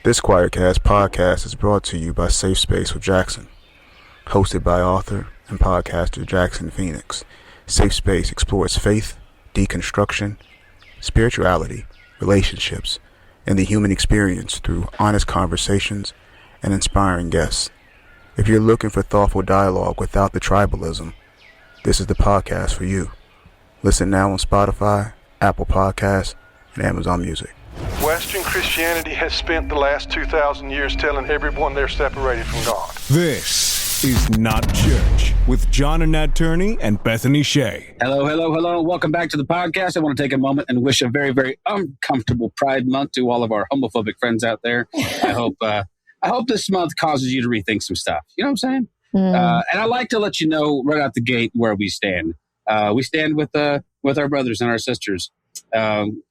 This Quietcast podcast is brought to you by Safe Space with Jackson. Hosted by author and podcaster Jackson Phoenix, Safe Space explores faith, deconstruction, spirituality, relationships, and the human experience through honest conversations and inspiring guests. If you're looking for thoughtful dialogue without the tribalism, this is the podcast for you. Listen now on Spotify, Apple Podcasts, and Amazon Music. Western Christianity has spent the last 2,000 years telling everyone they're separated from God. This is Not Church with John and Nat Turney and Bethany Shea. Hello. Welcome back to the podcast. I want to take a moment and wish a very, very uncomfortable Pride Month to all of our homophobic friends out there. I hope this month causes you to rethink some stuff. You know what I'm saying? And I like to let you know right out the gate where we stand. We stand with our brothers and our sisters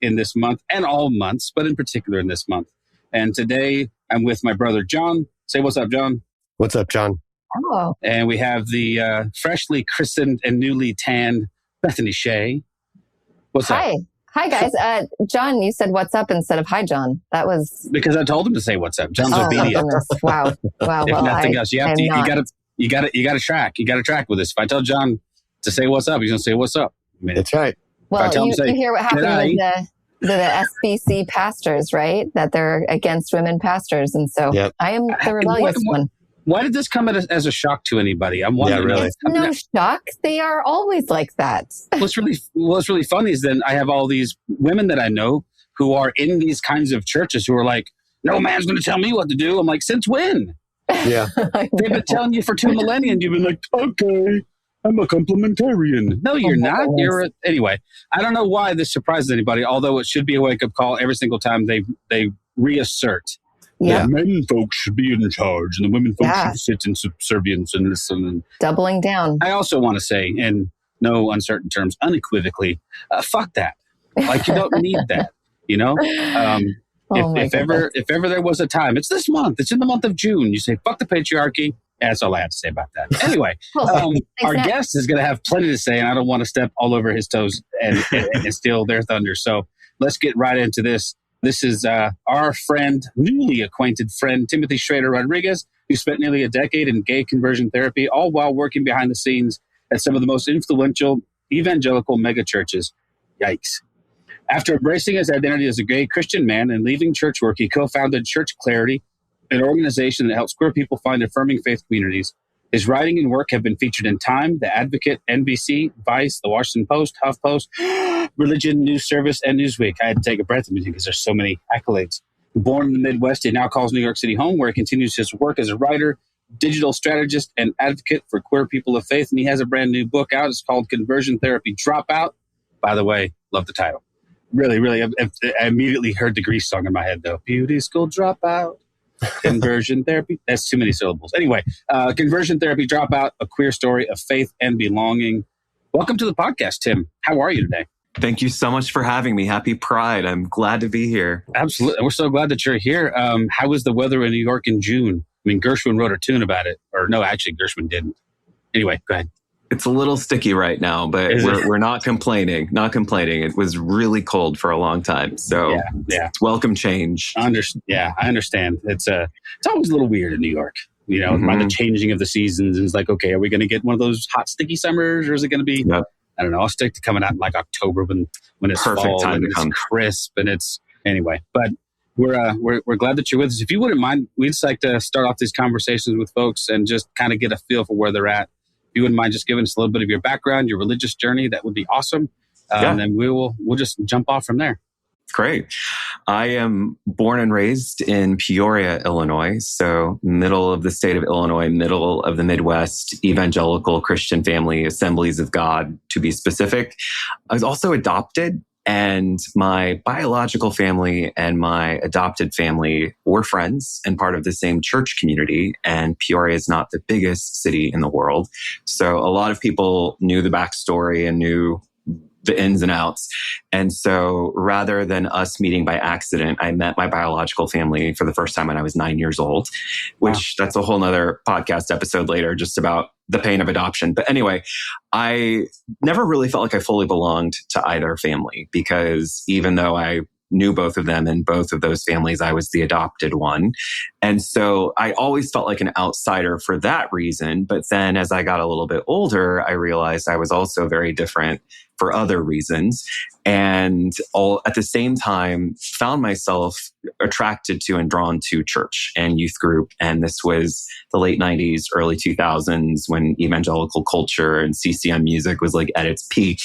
in this month and all months, but in particular in this month. And today I'm with my brother, John. Say what's up, John. What's up, John? Hello. And we have the freshly christened and newly tanned Bethany Shea. What's up? Hi, guys. John, you said what's up instead of hi, John. That was... Because I told him to say what's up. John's obedient. Wow. If nothing else, you got to track. You got to track with this. If I tell John to say what's up, he's going to say what's up. I mean, that's right. Well, you hear what happened with the SBC pastors, right? That they're against women pastors. And so I am the rebellious one. Why did this come as a shock to anybody? I'm wondering. Yeah, really. No shock. They are always like that. What's really funny is then I have all these women that I know who are in these kinds of churches who are like, no man's going to tell me what to do. I'm like, since when? Yeah. They've been telling you for 2 millennia and you've been like, okay, I'm a complementarian. No, you're not. Anyway, I don't know why this surprises anybody, although it should be a wake-up call every single time they reassert. Yeah. The men folks should be in charge and the women folks should sit in subservience and listen. And doubling down. I also want to say, in no uncertain terms, unequivocally, fuck that. Like, you don't need that, you know? If ever there was a time, it's this month, it's in the month of June, you say, fuck the patriarchy. That's all I have to say about that. Anyway, our guest is going to have plenty to say, and I don't want to step all over his toes and steal their thunder. So let's get right into this. This is our friend, newly acquainted friend, Timothy Schraeder Rodriguez, who spent nearly a decade in gay conversion therapy, all while working behind the scenes at some of the most influential evangelical megachurches. Yikes. After embracing his identity as a gay Christian man and leaving church work, he co-founded Church Clarity, an organization that helps queer people find affirming faith communities. His writing and work have been featured in Time, The Advocate, NBC, Vice, The Washington Post, HuffPost, Religion, News Service, and Newsweek. I had to take a breath in because there's so many accolades. Born in the Midwest, he now calls New York City home, where he continues his work as a writer, digital strategist, and advocate for queer people of faith. And he has a brand new book out. It's called Conversion Therapy Dropout. By the way, love the title. Really, I immediately heard the Grease song in my head, though. Beauty School Dropout. Conversion therapy. That's too many syllables. Anyway, Conversion Therapy Dropout, a queer story of faith and belonging. Welcome to the podcast, Tim. How are you today? Thank you so much for having me. Happy Pride. I'm glad to be here. Absolutely. We're so glad that you're here. How was the weather in New York in June? I mean, Gershwin wrote a tune about it. Or no, actually, Gershwin didn't. Anyway, go ahead. It's a little sticky right now, but we're not complaining. It was really cold for a long time. So it's welcome change. I understand. It's always a little weird in New York, you know, by the changing of the seasons. And it's like, okay, are we going to get one of those hot, sticky summers, or is it going to be, I don't know, I'll stick to coming out in like October when it's perfect fall time and to it's come. crisp and it's, anyway, but we're glad that you're with us. If you wouldn't mind, we'd just like to start off these conversations with folks and just kind of get a feel for where they're at. If you wouldn't mind just giving us a little bit of your background, your religious journey, that would be awesome. And then we'll just jump off from there. Great. I am born and raised in Peoria, Illinois. So middle of the state of Illinois, middle of the Midwest, evangelical Christian family, Assemblies of God, to be specific. I was also adopted, and my biological family and my adopted family were friends and part of the same church community. And Peoria is not the biggest city in the world. So a lot of people knew the backstory and knew the ins and outs. And so rather than us meeting by accident, I met my biological family for the first time when I was 9 years old, which that's a whole nother podcast episode later, just about the pain of adoption. But anyway, I never really felt like I fully belonged to either family, because even though I knew both of them. In both of those families, I was the adopted one. And so I always felt like an outsider for that reason. But then as I got a little bit older, I realized I was also very different for other reasons. And all at the same time, found myself attracted to and drawn to church and youth group. And this was the late 90s, early 2000s when evangelical culture and CCM music was like at its peak.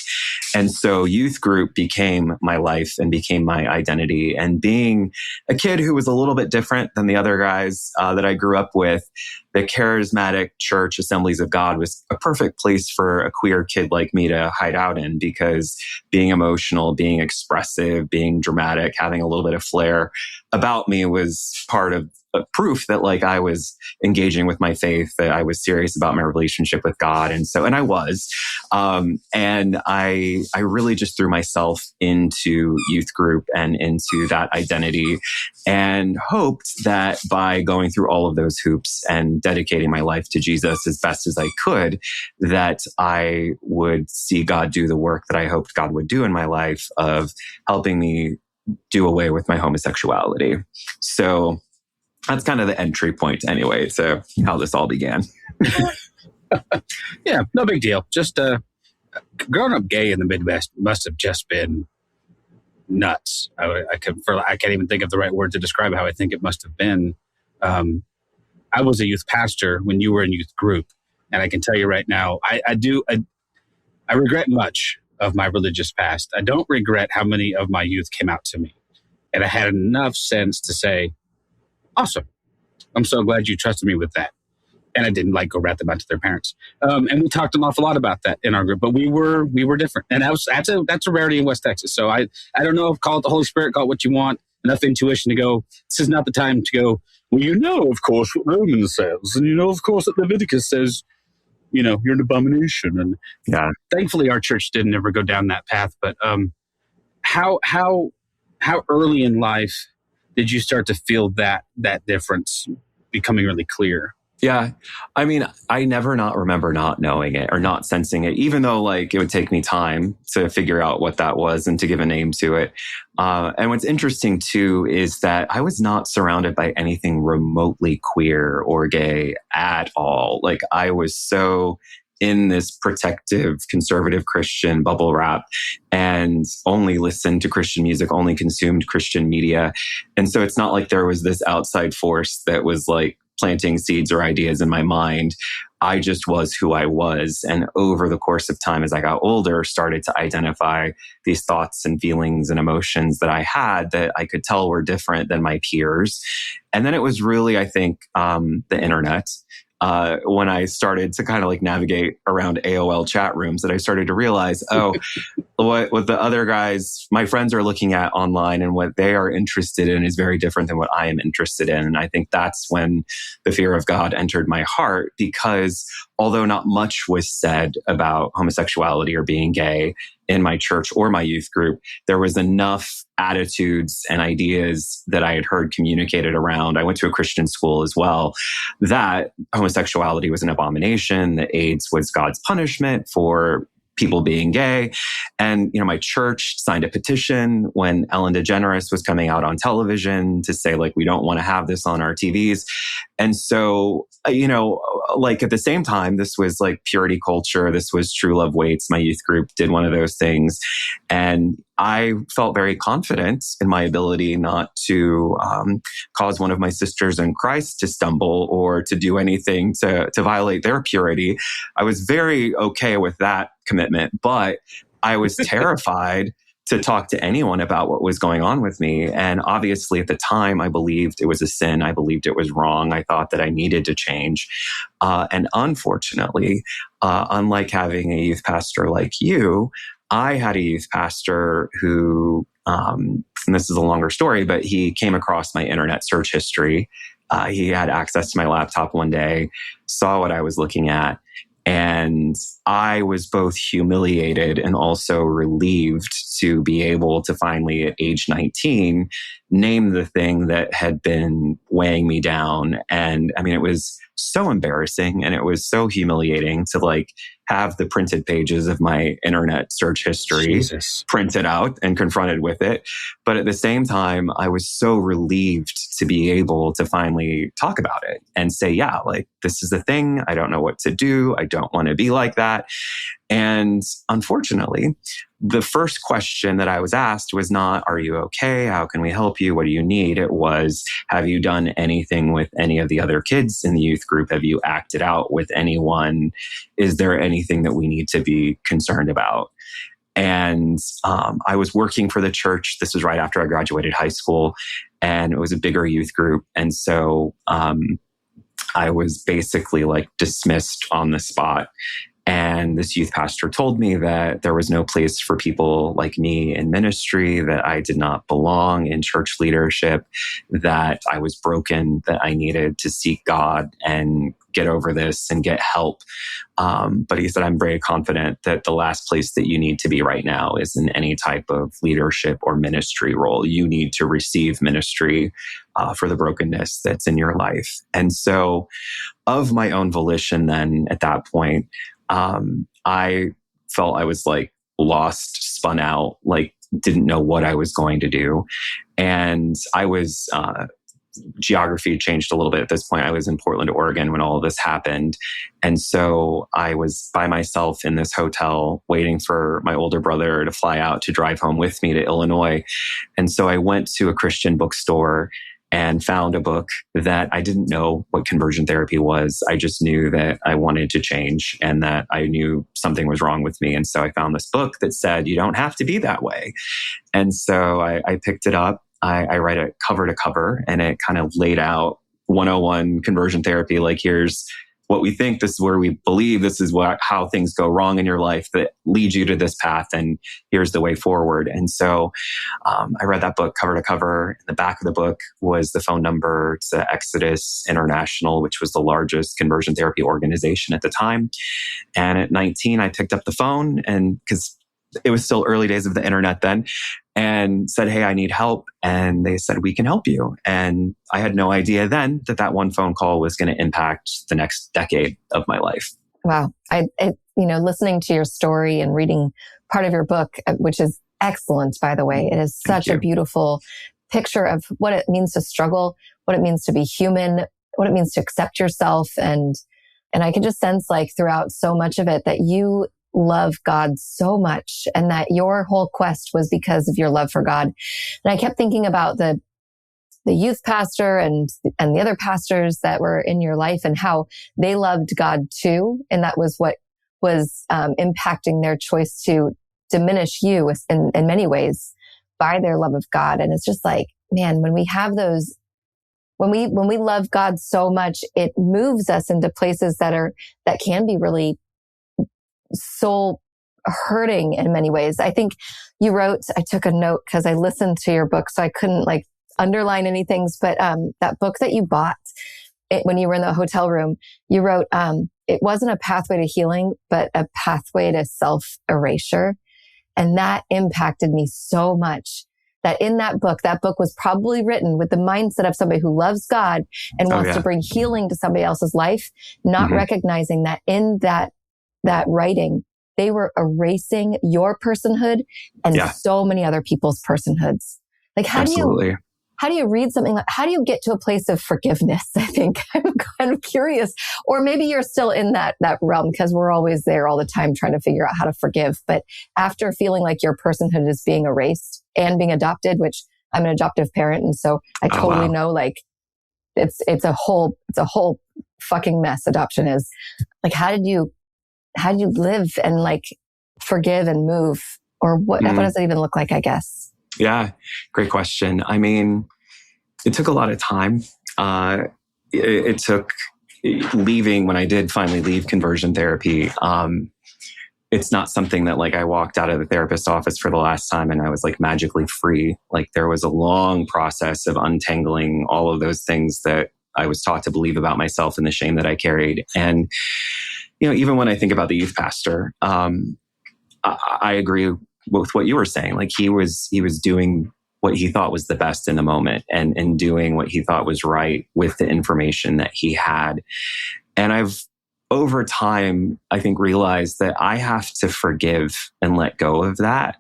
And so youth group became my life and became my identity. And being a kid who was a little bit different than the other guys that I grew up with, the charismatic church Assemblies of God was a perfect place for a queer kid like me to hide out in, because being emotional, being expressive, being dramatic, having a little bit of flair about me was part of proof that like I was engaging with my faith, that I was serious about my relationship with God. And I was. And I really just threw myself into youth group and into that identity, and hoped that by going through all of those hoops and dedicating my life to Jesus as best as I could, that I would see God do the work that I hoped God would do in my life of helping me do away with my homosexuality. So that's kind of the entry point anyway to how this all began. Yeah, no big deal. Just growing up gay in the Midwest must have just been nuts. I can't even think of the right word to describe how I think it must have been. I was a youth pastor when you were in youth group, and I can tell you right now, I regret much of my religious past. I don't regret how many of my youth came out to me, and I had enough sense to say, awesome. I'm so glad you trusted me with that. And I didn't go rat them out to their parents. And we talked an awful lot about that in our group, but we were different. And that's a rarity in West Texas. So I don't know if call it the Holy Spirit, call it what you want, enough intuition to go, this is not the time to go, well, of course, what Romans says. And of course, that Leviticus says, you're an abomination. And yeah, thankfully our church didn't ever go down that path. But how early in life did you start to feel that difference becoming really clear? Yeah. I mean, I never not remember not knowing it or not sensing it, even though it would take me time to figure out what that was and to give a name to it. And what's interesting too is that I was not surrounded by anything remotely queer or gay at all. I was so in this protective, conservative Christian bubble wrap and only listened to Christian music, only consumed Christian media. And so it's not like there was this outside force that was planting seeds or ideas in my mind. I just was who I was. And over the course of time, as I got older, started to identify these thoughts and feelings and emotions that I had that I could tell were different than my peers. And then it was really, I think, the internet. When I started to kind of navigate around AOL chat rooms, that I started to realize, what the other guys, my friends, are looking at online and what they are interested in is very different than what I am interested in. And I think that's when the fear of God entered my heart, because although not much was said about homosexuality or being gay in my church or my youth group, there was enough attitudes and ideas that I had heard communicated around. I went to a Christian school as well, that homosexuality was an abomination, that AIDS was God's punishment for people being gay. And, my church signed a petition when Ellen DeGeneres was coming out on television to say, we don't want to have this on our TVs. And so, at the same time, this was purity culture. This was True Love Waits. My youth group did one of those things. And I felt very confident in my ability not to cause one of my sisters in Christ to stumble or to do anything to violate their purity. I was very okay with that commitment, but I was terrified to talk to anyone about what was going on with me. And obviously at the time, I believed it was a sin. I believed it was wrong. I thought that I needed to change. And unfortunately, unlike having a youth pastor like you, I had a youth pastor who, and this is a longer story, but he came across my internet search history. He had access to my laptop one day, saw what I was looking at, and I was both humiliated and also relieved to be able to finally, at age 19, name the thing that had been weighing me down. And I mean, it was so embarrassing and it was so humiliating to like have the printed pages of my internet search history printed out and confronted with it. But at the same time, I was so relieved to be able to finally talk about it and say, yeah, like this is the thing. I don't know what to do. I don't want to be like that. And unfortunately, the first question that I was asked was not, are you okay? How can we help you? What do you need? It was, have you done anything with any of the other kids in the youth group? Have you acted out with anyone? Is there anything that we need to be concerned about? And I was working for the church. This was right after I graduated high school, and it was a bigger youth group. And so I was basically like dismissed on the spot. And this youth pastor told me that there was no place for people like me in ministry, that I did not belong in church leadership, that I was broken, that I needed to seek God and get over this and get help. But he said, I'm very confident that the last place that you need to be right now is in any type of leadership or ministry role. You need to receive ministry for the brokenness that's in your life. And so of my own volition then at that point, I felt I was like lost, spun out, like didn't know what I was going to do. And I was, geography changed a little bit at this point. I was in Portland, Oregon when all of this happened. And so I was by myself in this hotel waiting for my older brother to fly out to drive home with me to Illinois. And so I went to a Christian bookstore and found a book that I didn't know what conversion therapy was. I just knew that I wanted to change and that I knew something was wrong with me. And so I found this book that said, you don't have to be that way. And so I picked it up. I read it cover to cover, and it kind of laid out 101 conversion therapy. Like, here's what we think, this is where we believe, this is how things go wrong in your life that lead you to this path, and here's the way forward. And so I read that book cover to cover. In the back of the book was the phone number to Exodus International, which was the largest conversion therapy organization at the time. And at 19, I picked up the phone, and because it was still early days of the internet then, and said, hey, I need help. And they said, we can help you. And I had no idea then that one phone call was going to impact the next decade of my life. Wow. Listening to your story and reading part of your book, which is excellent, by the way, it is such a beautiful picture of what it means to struggle, what it means to be human, what it means to accept yourself. And I can just sense like throughout so much of it that you love God so much, and that your whole quest was because of your love for God. And I kept thinking about the youth pastor and the other pastors that were in your life and how they loved God too. And that was what was impacting their choice to diminish you in many ways by their love of God. And it's just like, man, when we have those, when we love God so much, it moves us into places that can be really soul hurting in many ways. I think you wrote, I took a note because I listened to your book, so I couldn't like underline any things, but that book that you bought when you were in the hotel room, you wrote, it wasn't a pathway to healing, but a pathway to self-erasure. And that impacted me so much that in that book was probably written with the mindset of somebody who loves God and wants to bring healing to somebody else's life, not recognizing that in that writing, they were erasing your personhood and so many other people's personhoods. Like, how do you read something like, how do you get to a place of forgiveness? I think I'm kind of curious, or maybe you're still in that realm because we're always there all the time trying to figure out how to forgive. But after feeling like your personhood is being erased and being adopted, which I'm an adoptive parent. And so I totally know like it's a whole fucking mess adoption is. Like, how did you live and like forgive and move, or what does it even look like, I guess? Yeah, great question. I mean, it took a lot of time. It took leaving, when I did finally leave conversion therapy. It's not something that like I walked out of the therapist's office for the last time and I was like magically free. Like, there was a long process of untangling all of those things that I was taught to believe about myself and the shame that I carried. And even when I think about the youth pastor, I agree with what you were saying. Like, he was doing what he thought was the best in the moment and doing what he thought was right with the information that he had. And I've, over time, I think realized that I have to forgive and let go of that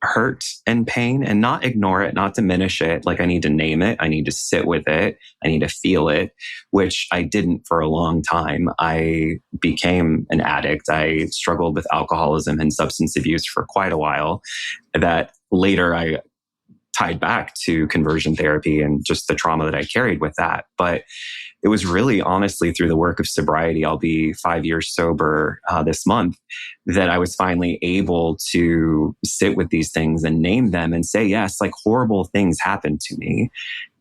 hurt and pain and not ignore it, not diminish it. Like I need to name it. I need to sit with it. I need to feel it, which I didn't for a long time. I became an addict. I struggled with alcoholism and substance abuse for quite a while that later I tied back to conversion therapy and just the trauma that I carried with that. But it was really honestly through the work of sobriety, I'll be 5 years sober this month, that I was finally able to sit with these things and name them and say, yes, like horrible things happened to me.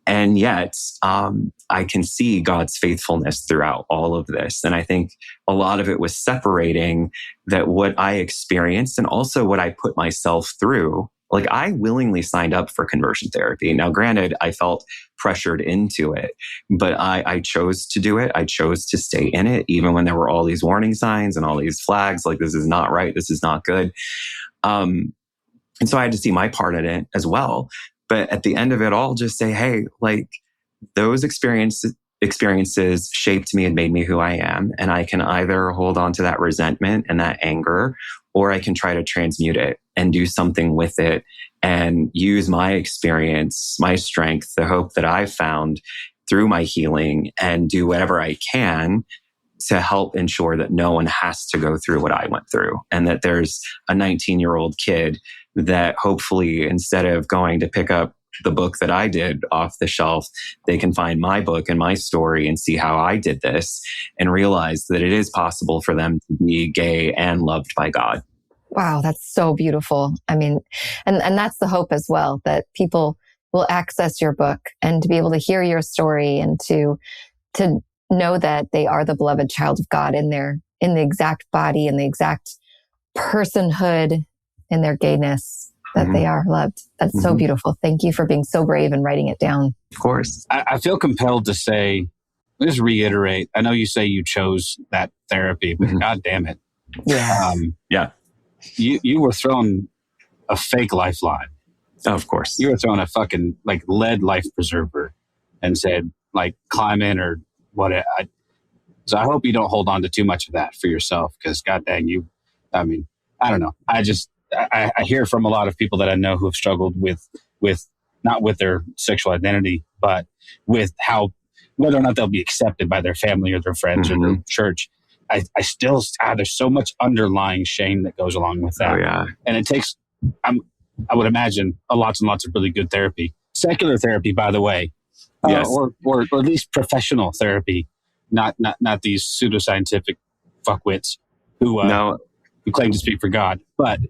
And yet I can see God's faithfulness throughout all of this. And I think a lot of it was separating that what I experienced and also what I put myself through. Like I willingly signed up for conversion therapy. Now, granted, I felt pressured into it, but I chose to do it. I chose to stay in it, even when there were all these warning signs and all these flags, like this is not right, this is not good. And so I had to see my part in it as well. But at the end of it all, just say, hey, like those experiences shaped me and made me who I am. And I can either hold on to that resentment and that anger, or I can try to transmute it and do something with it and use my experience, my strength, the hope that I've found through my healing and do whatever I can to help ensure that no one has to go through what I went through. And that there's a 19-year-old kid that hopefully, instead of going to pick up the book that I did off the shelf, they can find my book and my story and see how I did this and realize that it is possible for them to be gay and loved by God. Wow, that's so beautiful. I mean, and that's the hope as well, that people will access your book and to be able to hear your story and to know that they are the beloved child of God in the exact body and the exact personhood in their gayness, that they are loved. That's so beautiful. Thank you for being so brave and writing it down. Of course. I feel compelled to say, just reiterate, I know you say you chose that therapy, but God damn it. Yeah. Yeah. You were thrown a fake lifeline. Oh, of course. You were thrown a fucking like lead life preserver and said like climb in or what. So I hope you don't hold on to too much of that for yourself, because God dang you. I mean, I don't know. I hear from a lot of people that I know who have struggled with not with their sexual identity, but with whether or not they'll be accepted by their family or their friends or their church. I still, there's so much underlying shame that goes along with that. Oh, yeah. And it takes, I would imagine, lots and lots of really good therapy. Secular therapy, by the way. Yes. Or at least professional therapy, not these pseudoscientific fuckwits who claim to speak for God. But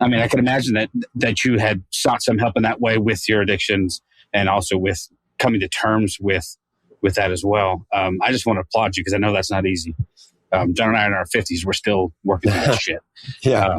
I mean, I can imagine that you had sought some help in that way with your addictions and also with coming to terms with that as well. I just want to applaud you because I know that's not easy. John and I in our 50s, we're still working through that shit. Yeah.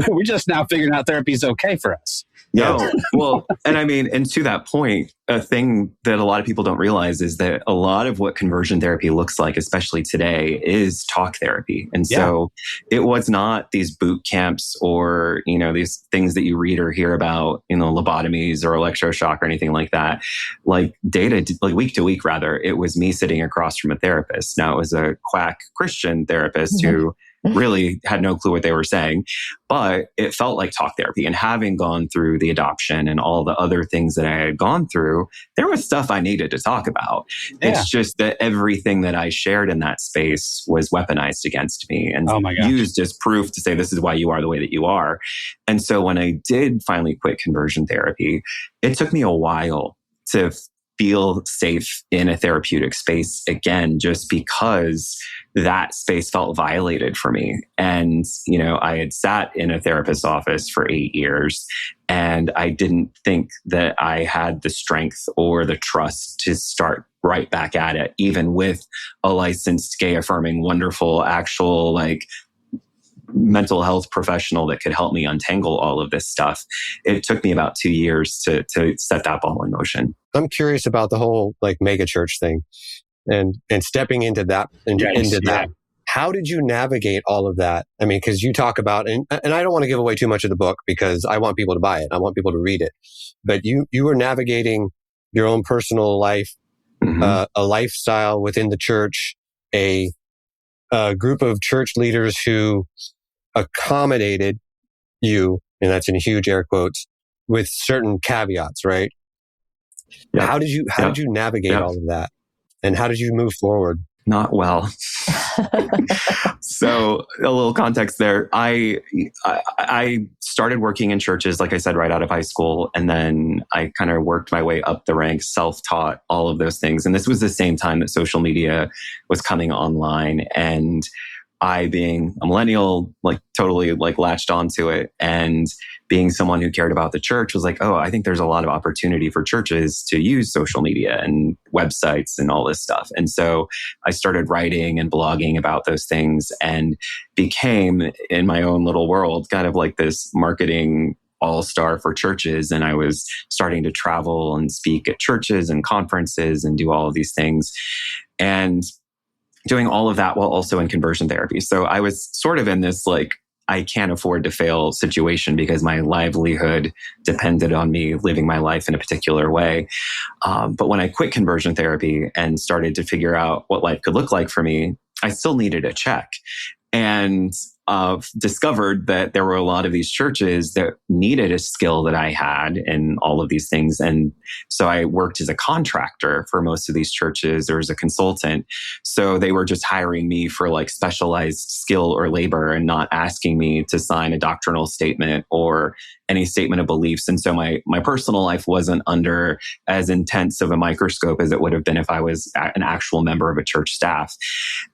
We're just now figuring out therapy is okay for us. No, well, and I mean, and to that point, a thing that a lot of people don't realize is that a lot of what conversion therapy looks like, especially today, is talk therapy. And so it was not these boot camps or, these things that you read or hear about, lobotomies or electroshock or anything like that. Like week to week, rather, it was me sitting across from a therapist. Now it was a quack Christian therapist who really had no clue what they were saying, but it felt like talk therapy. And having gone through the adoption and all the other things that I had gone through, there was stuff I needed to talk about. Yeah. It's just that everything that I shared in that space was weaponized against me and used as proof to say, this is why you are the way that you are. And so when I did finally quit conversion therapy, it took me a while to feel safe in a therapeutic space again, just because that space felt violated for me. And, I had sat in a therapist's office for 8 years, and I didn't think that I had the strength or the trust to start right back at it, even with a licensed gay affirming, wonderful, actual, mental health professional that could help me untangle all of this stuff. It took me about 2 years to set that ball in motion. I'm curious about the whole megachurch thing and stepping into that how did you navigate all of that? I mean, because you talk about, and I don't want to give away too much of the book because I want people to buy it. I want people to read it. But you were navigating your own personal life, a lifestyle within the church, a group of church leaders who accommodated you, and that's in huge air quotes, with certain caveats, right? Yep. How did you navigate all of that? And how did you move forward? Not well. So a little context there. I started working in churches, like I said, right out of high school. And then I kind of worked my way up the ranks, self-taught, all of those things. And this was the same time that social media was coming online. And I, being a millennial, like totally like latched onto it, and being someone who cared about the church was like, oh, I think there's a lot of opportunity for churches to use social media and websites and all this stuff. And so I started writing and blogging about those things and became, in my own little world, kind of like this marketing all-star for churches. And I was starting to travel and speak at churches and conferences and do all of these things. And doing all of that while also in conversion therapy. So I was sort of in this like, I can't afford to fail situation because my livelihood depended on me living my life in a particular way. But when I quit conversion therapy and started to figure out what life could look like for me, I still needed a check. And discovered that there were a lot of these churches that needed a skill that I had in all of these things. And so I worked as a contractor for most of these churches or as a consultant. So they were just hiring me for like specialized skill or labor and not asking me to sign a doctrinal statement or any statement of beliefs. And so my personal life wasn't under as intense of a microscope as it would have been if I was an actual member of a church staff.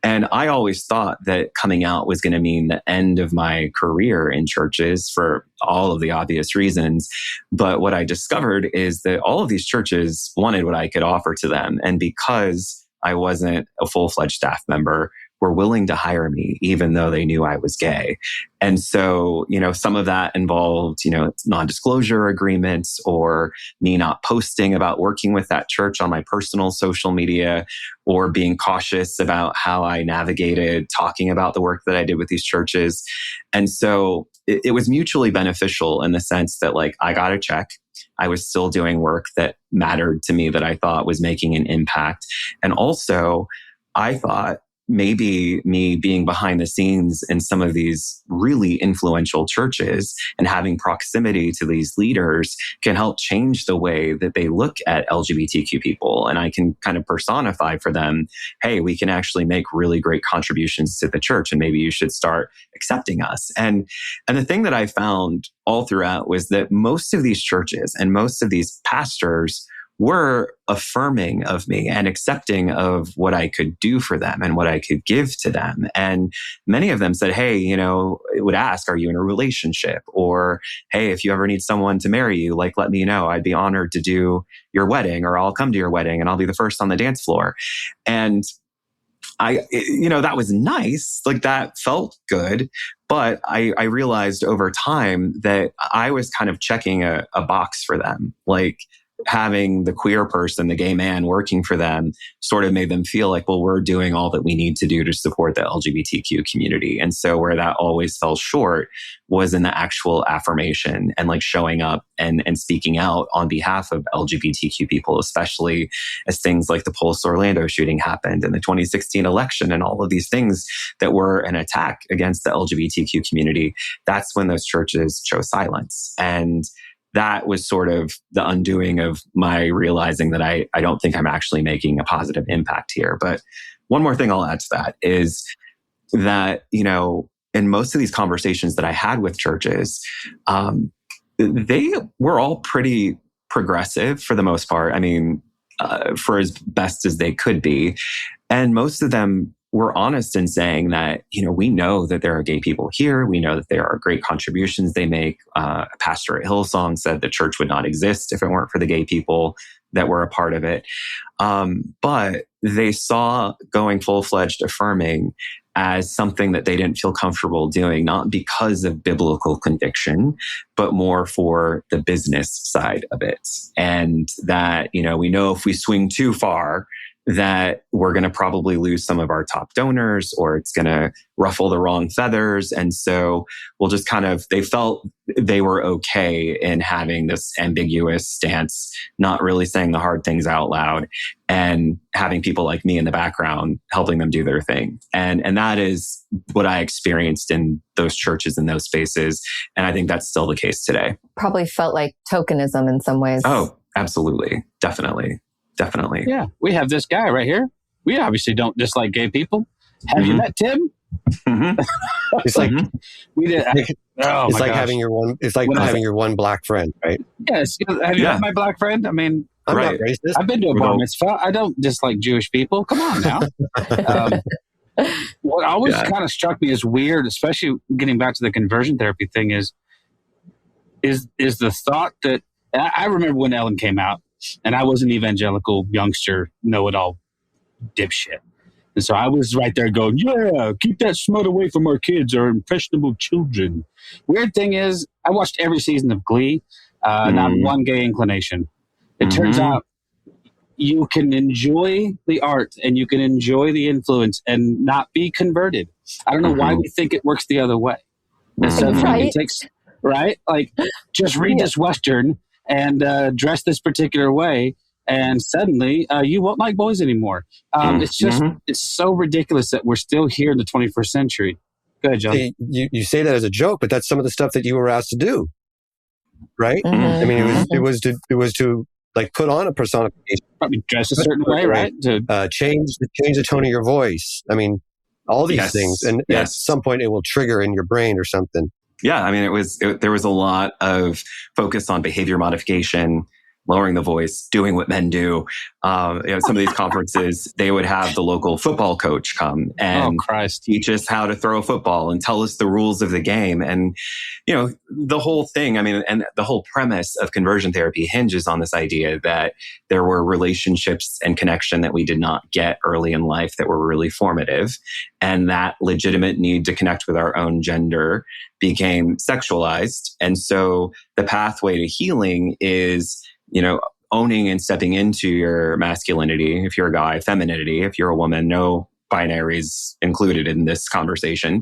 And I always thought that coming out was going to mean the end of my career in churches for all of the obvious reasons. But what I discovered is that all of these churches wanted what I could offer to them. And because I wasn't a full-fledged staff member, were willing to hire me, even though they knew I was gay. And so, some of that involved, non-disclosure agreements or me not posting about working with that church on my personal social media, or being cautious about how I navigated talking about the work that I did with these churches. And so it was mutually beneficial in the sense that like I got a check. I was still doing work that mattered to me, that I thought was making an impact. And also I thought maybe me being behind the scenes in some of these really influential churches and having proximity to these leaders can help change the way that they look at LGBTQ people. And I can kind of personify for them, hey, we can actually make really great contributions to the church, and maybe you should start accepting us. And the thing that I found all throughout was that most of these churches and most of these pastors were affirming of me and accepting of what I could do for them and what I could give to them. And many of them said, hey, would ask, are you in a relationship? Or, hey, if you ever need someone to marry you, like, let me know. I'd be honored to do your wedding, or I'll come to your wedding and I'll be the first on the dance floor. And that was nice. Like, that felt good. But I realized over time that I was kind of checking a box for them. Like, having the queer person, the gay man working for them sort of made them feel like, well, we're doing all that we need to do to support the LGBTQ community. And so where that always fell short was in the actual affirmation and like showing up and speaking out on behalf of LGBTQ people, especially as things like the Pulse Orlando shooting happened and the 2016 election and all of these things that were an attack against the LGBTQ community. That's when those churches chose silence. And that was sort of the undoing of my realizing that I don't think I'm actually making a positive impact here. But one more thing I'll add to that is that, in most of these conversations that I had with churches, they were all pretty progressive for the most part. I mean, for as best as they could be. And most of them were honest in saying that, we know that there are gay people here. We know that there are great contributions they make. A pastor at Hillsong said the church would not exist if it weren't for the gay people that were a part of it. But they saw going full-fledged affirming as something that they didn't feel comfortable doing, not because of biblical conviction, but more for the business side of it. And that, we know if we swing too far, that we're going to probably lose some of our top donors, or it's going to ruffle the wrong feathers. And so we'll just they felt they were okay in having this ambiguous stance, not really saying the hard things out loud, and having people like me in the background helping them do their thing. And that is what I experienced in those churches, in those spaces. And I think that's still the case today. Probably felt like tokenism in some ways. Oh, absolutely. Definitely. Yeah. We have this guy right here. We obviously don't dislike gay people. Have you met Tim? Mm-hmm. It's like we did. It's like having your one. It's like having your one black friend, right? Yes. Have you met my black friend? I mean, I'm not racist. I've been to a bar mitzvah. I don't dislike Jewish people. Come on now. What always kind of struck me as weird, especially getting back to the conversion therapy thing, is the thought that I remember when Ellen came out, and I was an evangelical youngster, know-it-all dipshit. And so I was right there going, yeah, keep that smut away from our kids, our impressionable children. Weird thing is, I watched every season of Glee, not one gay inclination. It turns out you can enjoy the art and you can enjoy the influence and not be converted. I don't know why we think it works the other way. So it takes, right? Like, just read this Western and dress this particular way, and suddenly you won't like boys anymore. It's just, it's so ridiculous that we're still here in the 21st century. Go ahead, John. Hey, you say that as a joke, but that's some of the stuff that you were asked to do, right? I mean, it was to like put on a personification, probably dress a certain way, right? To change the tone of your voice. I mean, all these things, and at some point it will trigger in your brain or something. Yeah, I mean, there was a lot of focus on behavior modification, lowering the voice, doing what men do. Some of these conferences, they would have the local football coach come and teach us how to throw a football and tell us the rules of the game. And, the whole thing, I mean, and the whole premise of conversion therapy hinges on this idea that there were relationships and connection that we did not get early in life that were really formative. And that legitimate need to connect with our own gender became sexualized. And so the pathway to healing is, owning and stepping into your masculinity. If you're a guy, femininity. If you're a woman, no binaries included in this conversation.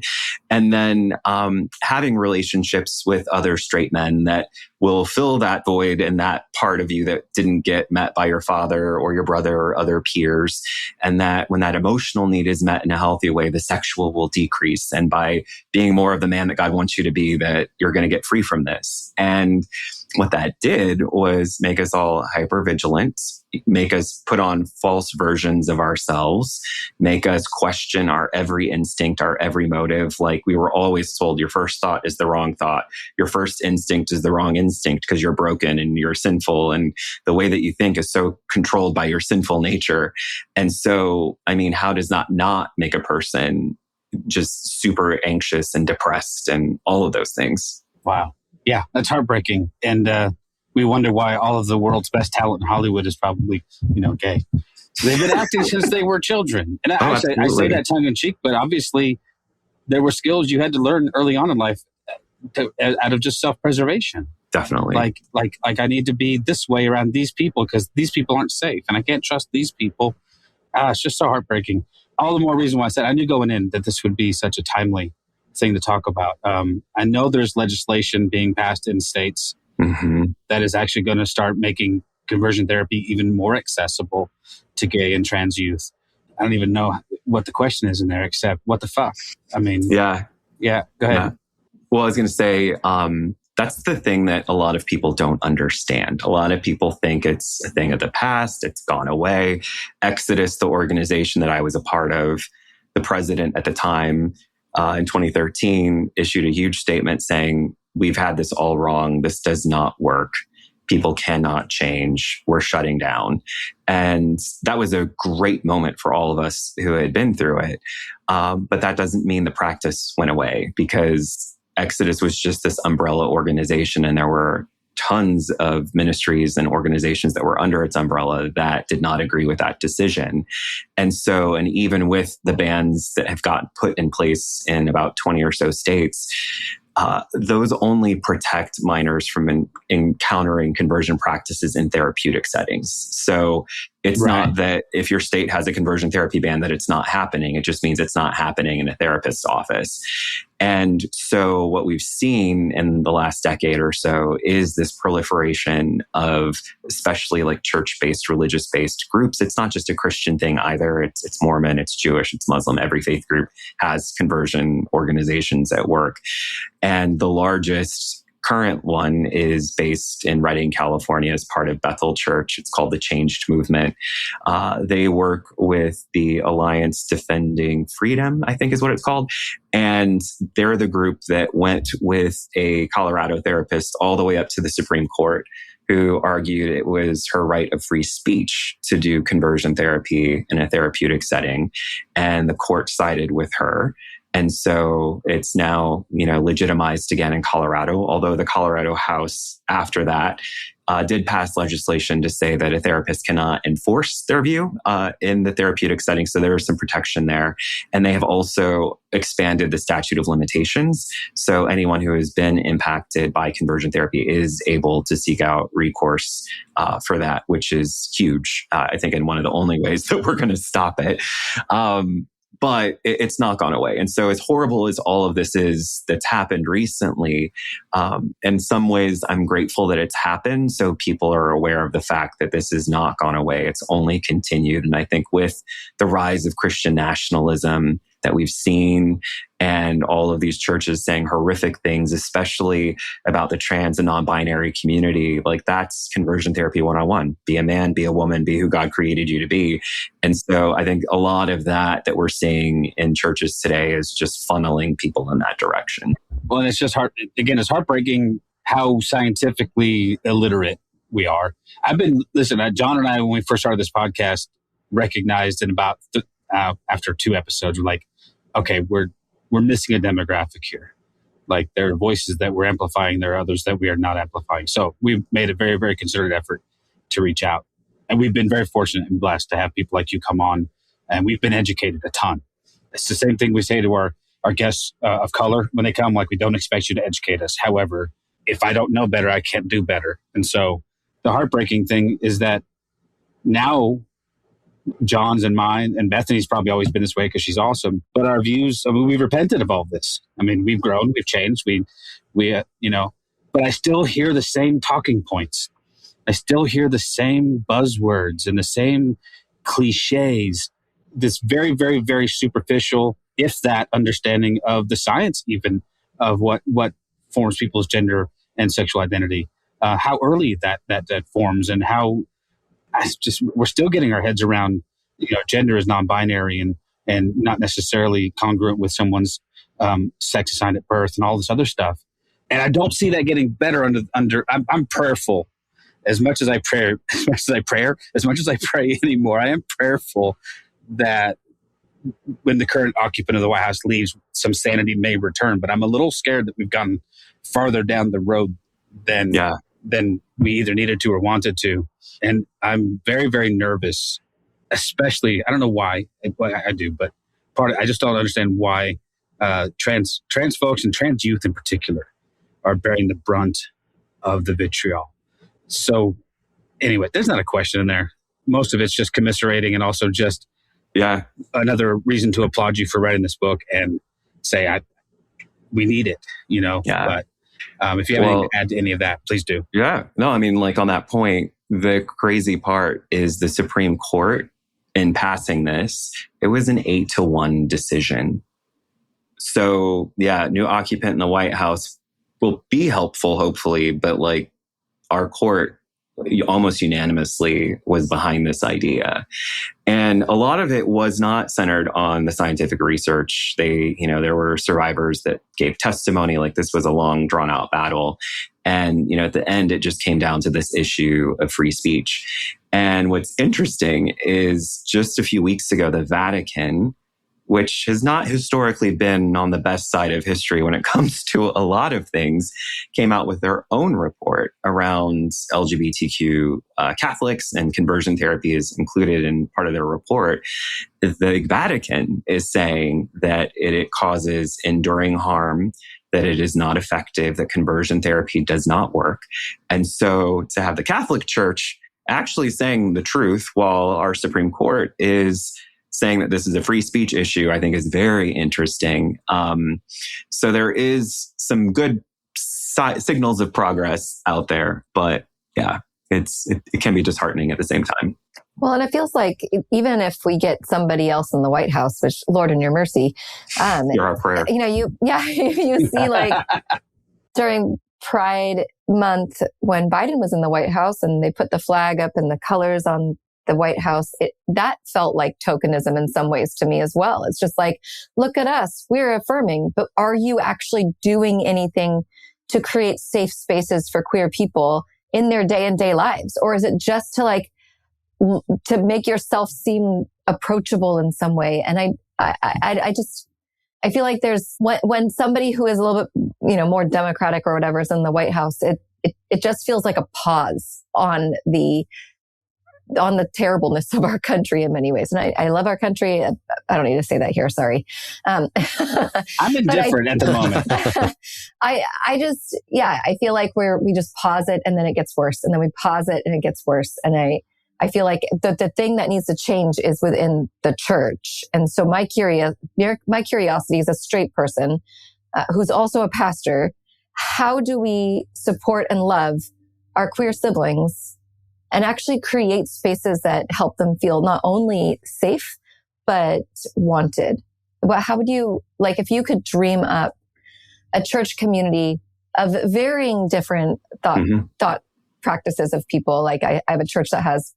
And then having relationships with other straight men that will fill that void and that part of you that didn't get met by your father or your brother or other peers. And that when that emotional need is met in a healthy way, the sexual will decrease. And by being more of the man that God wants you to be, that you're going to get free from this. And what that did was make us all hypervigilant, make us put on false versions of ourselves, make us question our every instinct, our every motive. Like we were always told, your first thought is the wrong thought. Your first instinct is the wrong instinct because you're broken and you're sinful. And the way that you think is so controlled by your sinful nature. And so, I mean, how does that not make a person just super anxious and depressed and all of those things? Wow. Yeah, that's heartbreaking. And we wonder why all of the world's best talent in Hollywood is probably, gay. They've been acting since they were children. And I say that tongue in cheek, but obviously there were skills you had to learn early on in life out of just self-preservation. Definitely. Like I need to be this way around these people because these people aren't safe and I can't trust these people. It's just so heartbreaking. All the more reason why I said I knew going in that this would be such a timely thing to talk about. I know there's legislation being passed in states that is actually going to start making conversion therapy even more accessible to gay and trans youth. I don't even know what the question is in there, except what the fuck? I mean, yeah. Go ahead. Yeah. Well, I was going to say, that's the thing that a lot of people don't understand. A lot of people think it's a thing of the past. It's gone away. Exodus, the organization that I was a part of, the president at the time, in 2013, issued a huge statement saying, we've had this all wrong. This does not work. People cannot change. We're shutting down. And that was a great moment for all of us who had been through it. But that doesn't mean the practice went away, because Exodus was just this umbrella organization, and there were tons of ministries and organizations that were under its umbrella that did not agree with that decision. And so, and even with the bans that have got put in place in about 20 or so states, those only protect minors from encountering conversion practices in therapeutic settings. So It's Right. not that if your state has a conversion therapy ban that it's not happening. It just means it's not happening in a therapist's office. And so what we've seen in the last decade or so is this proliferation of especially like church-based, religious-based groups. It's not just a Christian thing either. It's Mormon, it's Jewish, it's Muslim. Every faith group has conversion organizations at work. And the largest current one is based in Redding, California, as part of Bethel Church. It's called the Changed Movement. They work with the Alliance Defending Freedom, I think is what it's called. And they're the group that went with a Colorado therapist all the way up to the Supreme Court, who argued it was her right of free speech to do conversion therapy in a therapeutic setting. And the court sided with her. And so it's now, legitimized again in Colorado, although the Colorado House after that did pass legislation to say that a therapist cannot enforce their view in the therapeutic setting. So there is some protection there. And they have also expanded the statute of limitations. So anyone who has been impacted by conversion therapy is able to seek out recourse for that, which is huge, I think, and one of the only ways that we're going to stop it. But it's not gone away. And so as horrible as all of this is that's happened recently, in some ways, I'm grateful that it's happened. So people are aware of the fact that this has not gone away. It's only continued. And I think with the rise of Christian nationalism that we've seen and all of these churches saying horrific things, especially about the trans and non-binary community, like that's conversion therapy 101. Be a man, be a woman, be who God created you to be. And so I think a lot of that we're seeing in churches today is just funneling people in that direction. Well, and it's just it's heartbreaking how scientifically illiterate we are. John and I, when we first started this podcast, recognized in about after 2 episodes, we're like, okay, we're missing a demographic here. Like there are voices that we're amplifying, there are others that we are not amplifying. So we've made a very, very concerted effort to reach out. And we've been very fortunate and blessed to have people like you come on, and we've been educated a ton. It's the same thing we say to our guests of color when they come, like, we don't expect you to educate us. However, if I don't know better, I can't do better. And so the heartbreaking thing is that now John's and mine, and Bethany's probably always been this way because she's awesome. But our views, we've repented of all this. We've grown, we've changed, but I still hear the same talking points. I still hear the same buzzwords and the same cliches, this very, very, very superficial, if that, understanding of the science even of what forms people's gender and sexual identity, how early that forms, and how we're still getting our heads around, gender is non-binary and not necessarily congruent with someone's sex assigned at birth and all this other stuff. And I don't see that getting better I'm prayerful. As much as I pray anymore, I am prayerful that when the current occupant of the White House leaves, some sanity may return. But I'm a little scared that we've gone farther down the road than we either needed to or wanted to. And I'm very, very nervous, especially, I don't know why, I do, but I just don't understand why trans folks and trans youth in particular are bearing the brunt of the vitriol. So anyway, there's not a question in there. Most of it's just commiserating, and also just another reason to applaud you for writing this book and say, we need it, But if you have anything to add to any of that, please do. Yeah. No, on that point, the crazy part is the Supreme Court in passing this, it was an 8-1 decision. So new occupant in the White House will be helpful, hopefully, but our court almost unanimously was behind this idea. And a lot of it was not centered on the scientific research. There were survivors that gave testimony, this was a long, drawn out battle. And, at the end, it just came down to this issue of free speech. And what's interesting is just a few weeks ago, the Vatican, which has not historically been on the best side of history when it comes to a lot of things, came out with their own report around LGBTQ Catholics, and conversion therapy is included in part of their report. The Vatican is saying that it causes enduring harm, that it is not effective, that conversion therapy does not work. And so to have the Catholic Church actually saying the truth while our Supreme Court is saying that this is a free speech issue, I think is very interesting. So there is some good signals of progress out there, but yeah, it can be disheartening at the same time. Well, and it feels like even if we get somebody else in the White House, which Lord in your mercy, you're our prayer. You see like during Pride Month when Biden was in the White House and they put the flag up and the colors on the White House, that felt like tokenism in some ways to me as well. It's just like, look at us, we're affirming, but are you actually doing anything to create safe spaces for queer people in their day-to-day lives? Or is it just to make yourself seem approachable in some way? And I feel like there's, when somebody who is a little bit, more democratic or whatever is in the White House, it just feels like a pause on the terribleness of our country in many ways. And I love our country. I don't need to say that here. Sorry. I'm indifferent at the moment. I feel like we just pause it and then it gets worse. And then we pause it and it gets worse. And I feel like the thing that needs to change is within the church. And so my curiosity is a straight person who's also a pastor. How do we support and love our queer siblings and actually create spaces that help them feel not only safe, but wanted? Well, how would you, if you could dream up a church community of varying different thought practices of people? Like I have a church that has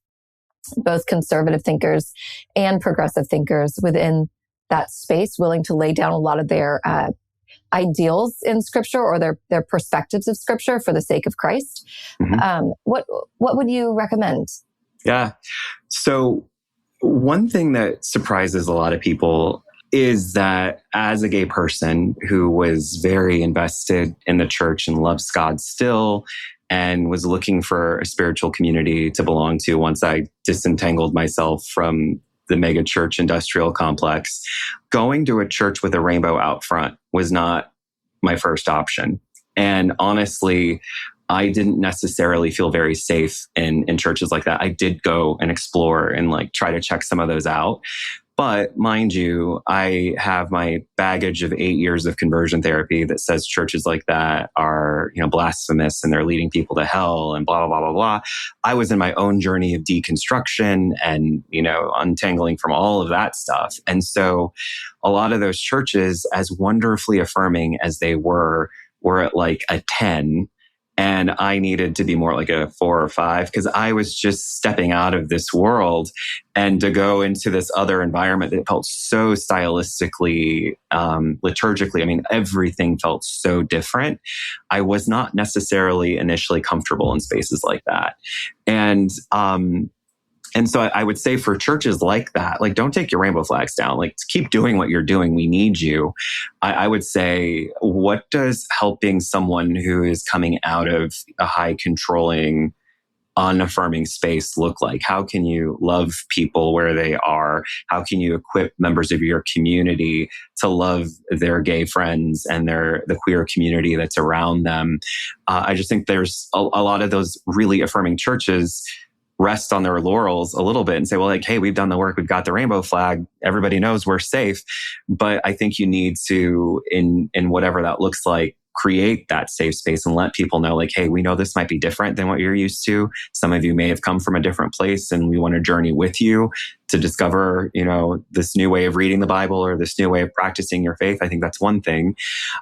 both conservative thinkers and progressive thinkers within that space, willing to lay down a lot of their ideals in scripture or their perspectives of scripture for the sake of Christ. What would you recommend? Yeah. So one thing that surprises a lot of people is that as a gay person who was very invested in the church and loves God still, and was looking for a spiritual community to belong to once I disentangled myself from the megachurch industrial complex, going to a church with a rainbow out front was not my first option. And honestly, I didn't necessarily feel very safe in churches like that. I did go and explore and try to check some of those out. But mind you, I have my baggage of 8 years of conversion therapy that says churches like that are, blasphemous and they're leading people to hell and blah, blah, blah, blah, blah. I was in my own journey of deconstruction and, untangling from all of that stuff. And so a lot of those churches, as wonderfully affirming as they were at a 10. And I needed to be more like a 4 or 5 because I was just stepping out of this world and to go into this other environment that felt so stylistically, liturgically. I mean, everything felt so different. I was not necessarily initially comfortable in spaces like that. And so I would say for churches like that, don't take your rainbow flags down, keep doing what you're doing. We need you. I would say, what does helping someone who is coming out of a high controlling, unaffirming space look like? How can you love people where they are? How can you equip members of your community to love their gay friends and the queer community that's around them? I just think there's a lot of those really affirming churches rest on their laurels a little bit and say, well, hey, we've done the work. We've got the rainbow flag. Everybody knows we're safe. But I think you need to, in whatever that looks like, create that safe space and let people know, hey, we know this might be different than what you're used to. Some of you may have come from a different place and we want to journey with you to discover, this new way of reading the Bible or this new way of practicing your faith. I think that's one thing.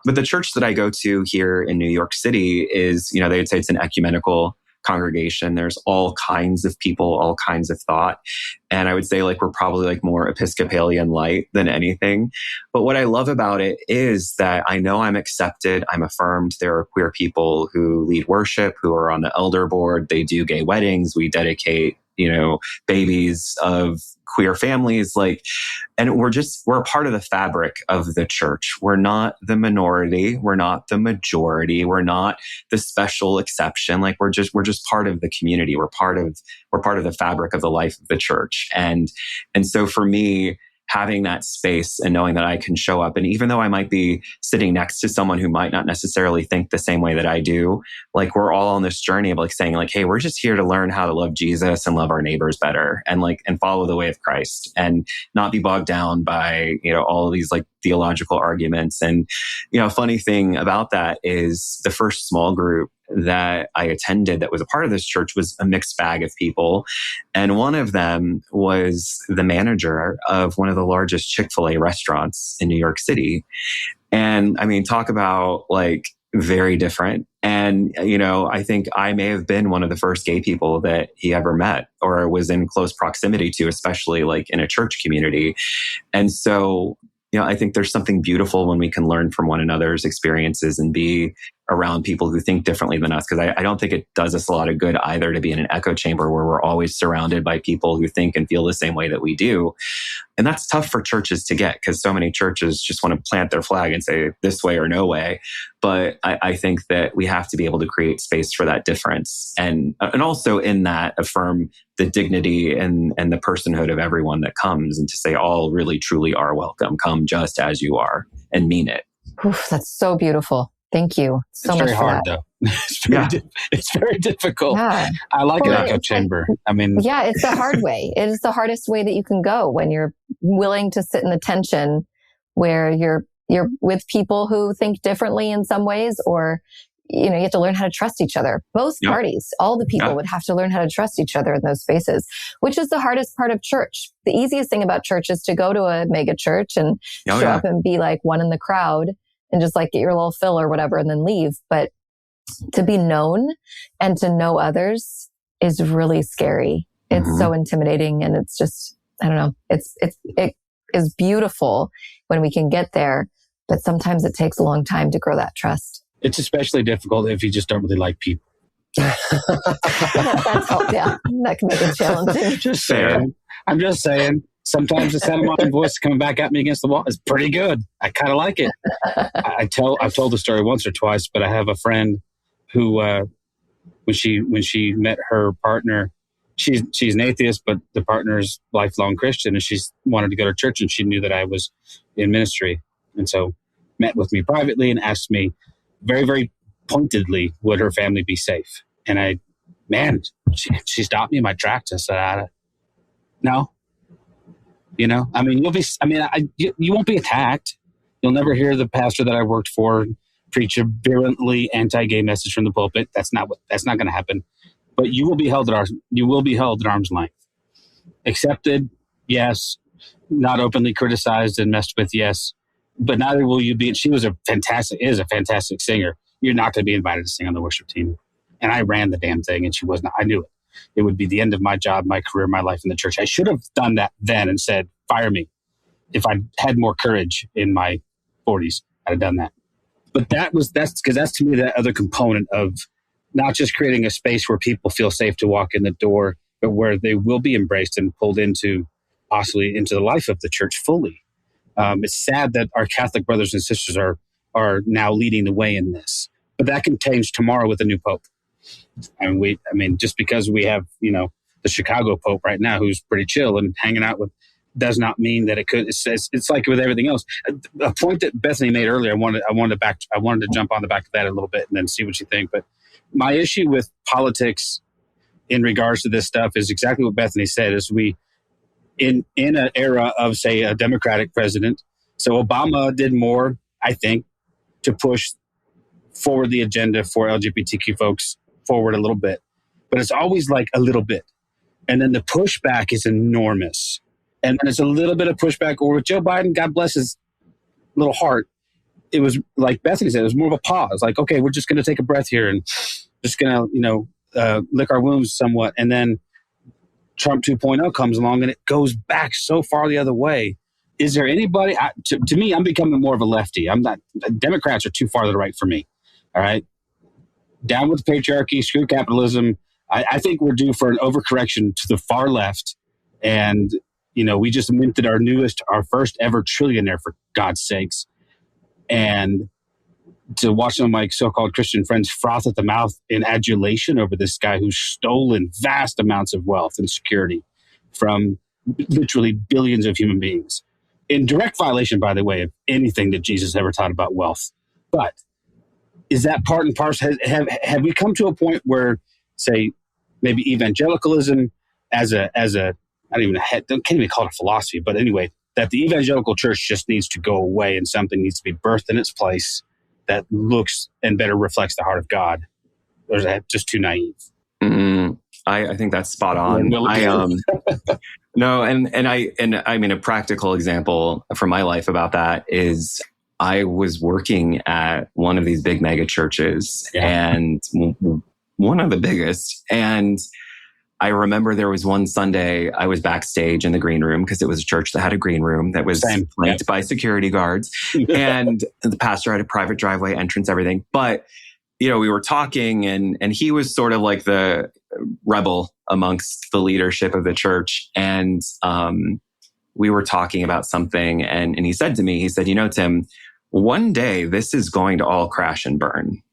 But the church that I go to here in New York City is, they would say it's an ecumenical congregation. There's all kinds of people, all kinds of thought. And I would say we're probably more Episcopalian light than anything. But what I love about it is that I know I'm accepted, I'm affirmed. There are queer people who lead worship, who are on the elder board. They do gay weddings. We dedicate, babies of queer families, and we're a part of the fabric of the church. We're not the minority. We're not the majority. We're not the special exception. We're just part of the community. We're part of the fabric of the life of the church. And so for me, having that space and knowing that I can show up. And even though I might be sitting next to someone who might not necessarily think the same way that I do, like we're all on this journey of like saying like, hey, we're just here to learn how to love Jesus and love our neighbors better and follow the way of Christ and not be bogged down by, all of these like theological arguments. And, funny thing about that is the first small group that I attended that was a part of this church was a mixed bag of people. And one of them was the manager of one of the largest Chick-fil-A restaurants in New York City. And I mean, talk about like very different. And, I think I may have been one of the first gay people that he ever met or was in close proximity to, especially like in a church community. And so, I think there's something beautiful when we can learn from one another's experiences and be around people who think differently than us. Because I don't think it does us a lot of good either to be in an echo chamber where we're always surrounded by people who think and feel the same way that we do. And that's tough for churches to get because so many churches just want to plant their flag and say this way or no way. But I think that we have to be able to create space for that difference. And also in that affirm the dignity and the personhood of everyone that comes and to say all really truly are welcome. Come just as you are and mean it. Oof, that's so beautiful. Thank you so much for hard, that. Though. It's very difficult. Yeah. I like an echo chamber. I mean, yeah, it's the hard way. It is the hardest way that you can go when you're willing to sit in the tension where you're with people who think differently in some ways, or you have to learn how to trust each other. Both parties, all the people would have to learn how to trust each other in those spaces, which is the hardest part of church. The easiest thing about church is to go to a mega church and show up and be like one in the crowd and just like get your little fill or whatever and then leave. But to be known and to know others is really scary. It's so intimidating, and it's just, I don't know. It is beautiful when we can get there, but sometimes it takes a long time to grow that trust. It's especially difficult if you just don't really like people. That's all, that can make it challenging. Just saying. I'm just saying. Sometimes the sound of my voice coming back at me against the wall is pretty good. I kind of like it. I've told the story once or twice, but I have a friend who, when she met her partner, she's an atheist, but the partner's lifelong Christian, and she's wanted to go to church, and she knew that I was in ministry, and so met with me privately and asked me very, very pointedly, would her family be safe? And she stopped me in my tracks. I said, no. You won't be attacked. You'll never hear the pastor that I worked for preach a virulently anti-gay message from the pulpit. That's not going to happen. But you will be held at arm's length. Accepted, yes. Not openly criticized and messed with, yes. But neither will you be. She is a fantastic singer. You're not going to be invited to sing on the worship team. And I ran the damn thing, and she was not. I knew it. It would be the end of my job, my career, my life in the church. I should have done that then and said, fire me. If I had more courage in my 40s, I'd have done that. But that's because that's to me that other component of not just creating a space where people feel safe to walk in the door, but where they will be embraced and pulled into, possibly into the life of the church fully. It's sad that our Catholic brothers and sisters are now leading the way in this, but that can change tomorrow with a new pope. Just because we have, the Chicago Pope right now, who's pretty chill and hanging out with, does not mean that it could. It's like with everything else. A point that Bethany made earlier, I wanted to jump on the back of that a little bit and then see what you think. But my issue with politics in regards to this stuff is exactly what Bethany said. Is we in an era of, say, a Democratic president. So Obama did more, I think, to push forward the agenda for LGBTQ folks forward a little bit, but it's always like a little bit. And then the pushback is enormous. And then it's a little bit of pushback. Or with Joe Biden, God bless his little heart, it was like Bethany said, it was more of a pause. Like, okay, we're just going to take a breath here and just going to, lick our wounds somewhat. And then Trump 2.0 comes along and it goes back so far the other way. Is there anybody, to me, I'm becoming more of a lefty. Democrats are too far to the right for me. All right. Down with the patriarchy, screw capitalism. I think we're due for an overcorrection to the far left. And, we just minted our first ever trillionaire, for God's sakes. And to watch some of my so-called Christian friends froth at the mouth in adulation over this guy who's stolen vast amounts of wealth and security from literally billions of human beings. in direct violation, by the way, of anything that Jesus ever taught about wealth. But is that part and parcel? Have we come to a point where, say, maybe evangelicalism as a can't even call it a philosophy, but anyway, that the evangelical church just needs to go away and something needs to be birthed in its place that looks and better reflects the heart of God? Or is that just too naive? I think that's spot on. No, and I mean, a practical example from my life about that is I was working at one of these big mega churches, and one of the biggest. And I remember there was one Sunday I was backstage in the green room because it was a church that had a green room that was flanked by security guards, and the pastor had a private driveway entrance, everything. But we were talking, and he was sort of like the rebel amongst the leadership of the church. And we were talking about something, and he said to me, he said, Tim, one day this is going to all crash and burn.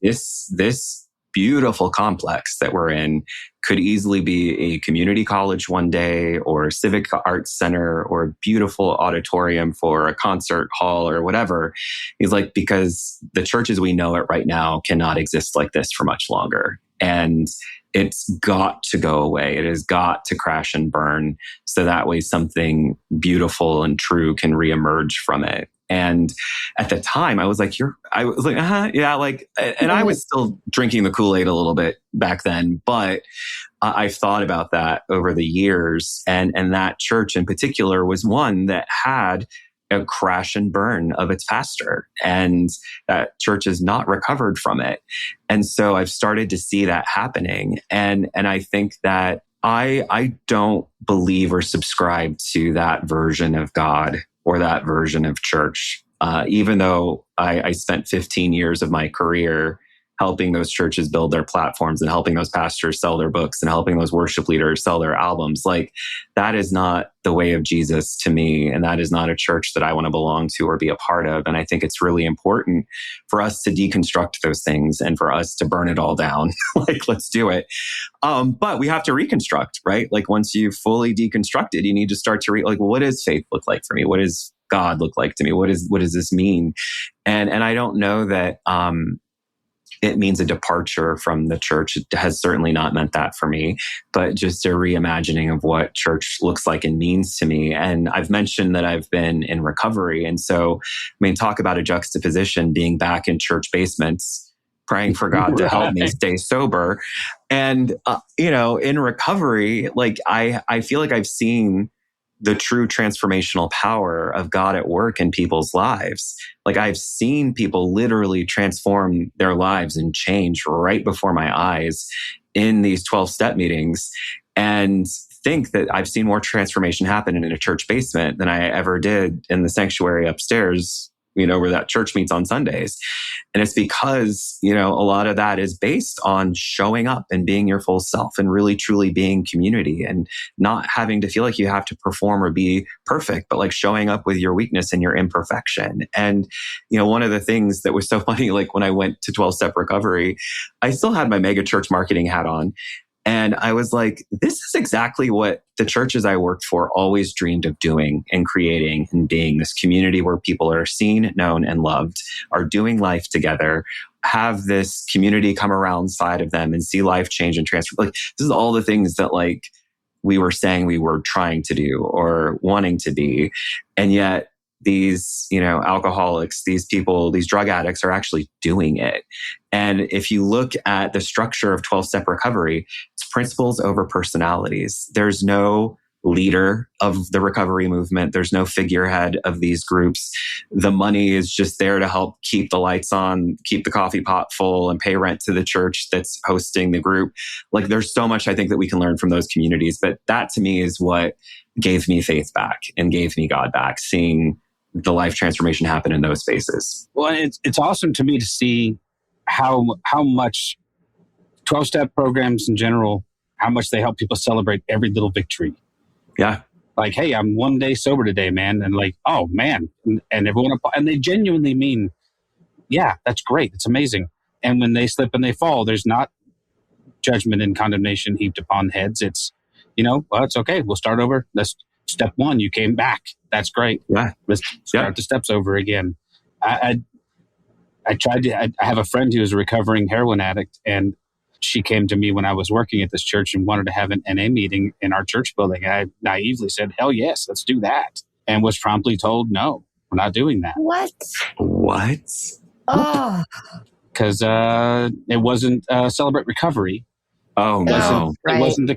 This beautiful complex that we're in could easily be a community college one day, or a civic arts center, or a beautiful auditorium for a concert hall or whatever. He's like, because the churches we know it right now cannot exist like this for much longer. And it's got to go away. It has got to crash and burn, so that way something beautiful and true can reemerge from it. And at the time, I was like, and I was still drinking the Kool-Aid a little bit back then, but I've thought about that over the years. And that church in particular was one that had a crash and burn of its pastor, and that church has not recovered from it. And so I've started to see that happening. And I think that I don't believe or subscribe to that version of God or that version of church, even though I spent 15 years of my career helping those churches build their platforms and helping those pastors sell their books and helping those worship leaders sell their albums. Like, that is not the way of Jesus to me. And that is not a church that I want to belong to or be a part of. And I think it's really important for us to deconstruct those things and for us to burn it all down. Like, let's do it. But we have to reconstruct, right? Like, once you've fully deconstructed, you need to start to well, what does faith look like for me? What does God look like to me? What does this mean? And I don't know that, it means a departure from the church. It has certainly not meant that for me, but just a reimagining of what church looks like and means to me. And I've mentioned that I've been in recovery. And so, talk about a juxtaposition, being back in church basements, praying for God to help me stay sober. And, in recovery, like I feel like I've seen the true transformational power of God at work in people's lives. Like, I've seen people literally transform their lives and change right before my eyes in these 12-step meetings, and think that I've seen more transformation happen in a church basement than I ever did in the sanctuary upstairs, where that church meets on Sundays. And it's because, a lot of that is based on showing up and being your full self and really truly being community and not having to feel like you have to perform or be perfect, but like showing up with your weakness and your imperfection. And, one of the things that was so funny, like when I went to 12-step recovery, I still had my mega church marketing hat on. And I was like, this is exactly what the churches I worked for always dreamed of doing and creating and being, this community where people are seen, known, and loved, are doing life together, have this community come around side of them and see life change and transfer. Like, this is all the things that like we were saying we were trying to do or wanting to be. And yet these, alcoholics, these people, these drug addicts are actually doing it. And if you look at the structure of 12-step recovery, it's principles over personalities. There's no leader of the recovery movement. There's no figurehead of these groups. The money is just there to help keep the lights on, keep the coffee pot full, and pay rent to the church that's hosting the group. Like, there's so much I think that we can learn from those communities. But that to me is what gave me faith back and gave me God back, seeing the life transformation happen in those spaces. Well, it's awesome to me to see how much 12-step programs in general, how much they help people celebrate every little victory. Yeah. Like, hey, I'm one day sober today, man. And like, oh man. And everyone, and they genuinely mean, yeah, that's great. It's amazing. And when they slip and they fall, there's not judgment and condemnation heaped upon heads. It's, well, it's okay. We'll start over. That's step one. You came back. That's great. Yeah. Let's start the steps over again. I have a friend who is a recovering heroin addict, and she came to me when I was working at this church and wanted to have an NA meeting in our church building. I naively said, hell yes, let's do that. And was promptly told, no, we're not doing that. What? Oh. Because it wasn't Celebrate Recovery. Oh, no. It wasn't the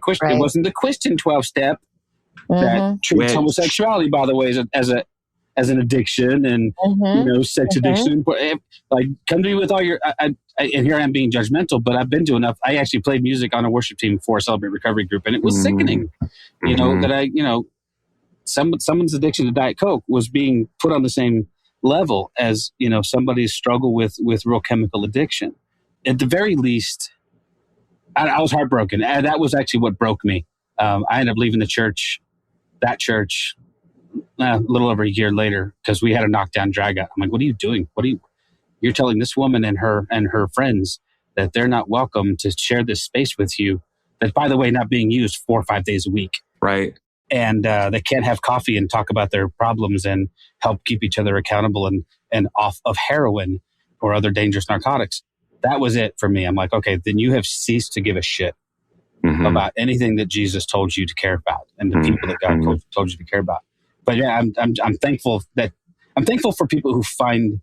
Christian 12-step that treats homosexuality, by the way, as an addiction and sex addiction. Like, come to me with all your and here I am being judgmental, but I've been to enough. I actually played music on a worship team for a Celebrate Recovery group, and it was sickening. That someone's addiction to Diet Coke was being put on the same level as somebody's struggle with real chemical addiction. At the very least, I was heartbroken. And that was actually what broke me. I ended up leaving that church a little over a year later, because we had a knockdown drag out. I'm like, what are you doing? You're telling this woman and her friends that they're not welcome to share this space with you, that, by the way, not being used 4 or 5 days a week. Right. And they can't have coffee and talk about their problems and help keep each other accountable and off of heroin or other dangerous narcotics. That was it for me. I'm like, okay, then you have ceased to give a shit about anything that Jesus told you to care about and the people that God told you to care about. But yeah, I'm thankful for people who find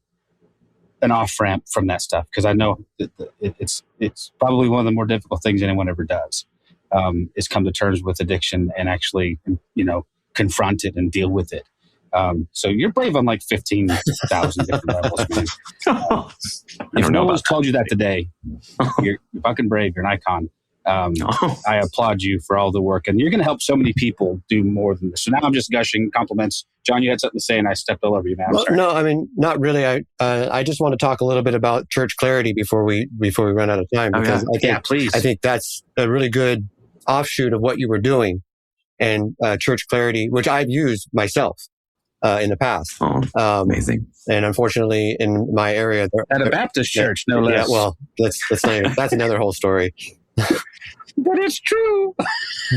an off ramp from that stuff, because I know that it's probably one of the more difficult things anyone ever does, is come to terms with addiction and actually confront it and deal with it. So you're brave on like 15,000 different levels, man. If no one's told you that today, you're fucking brave. You're an icon. I applaud you for all the work, and you're going to help so many people do more than this. So now I'm just gushing compliments. John, you had something to say, and I stepped all over you, man. No, I mean, not really. I just want to talk a little bit about church clarity before we run out of time, because please. I think that's a really good offshoot of what you were doing, and church clarity, which I've used myself in the past. Amazing. And unfortunately, in my area, at a Baptist church, no less. Yeah, well, that's another whole story. But it's true.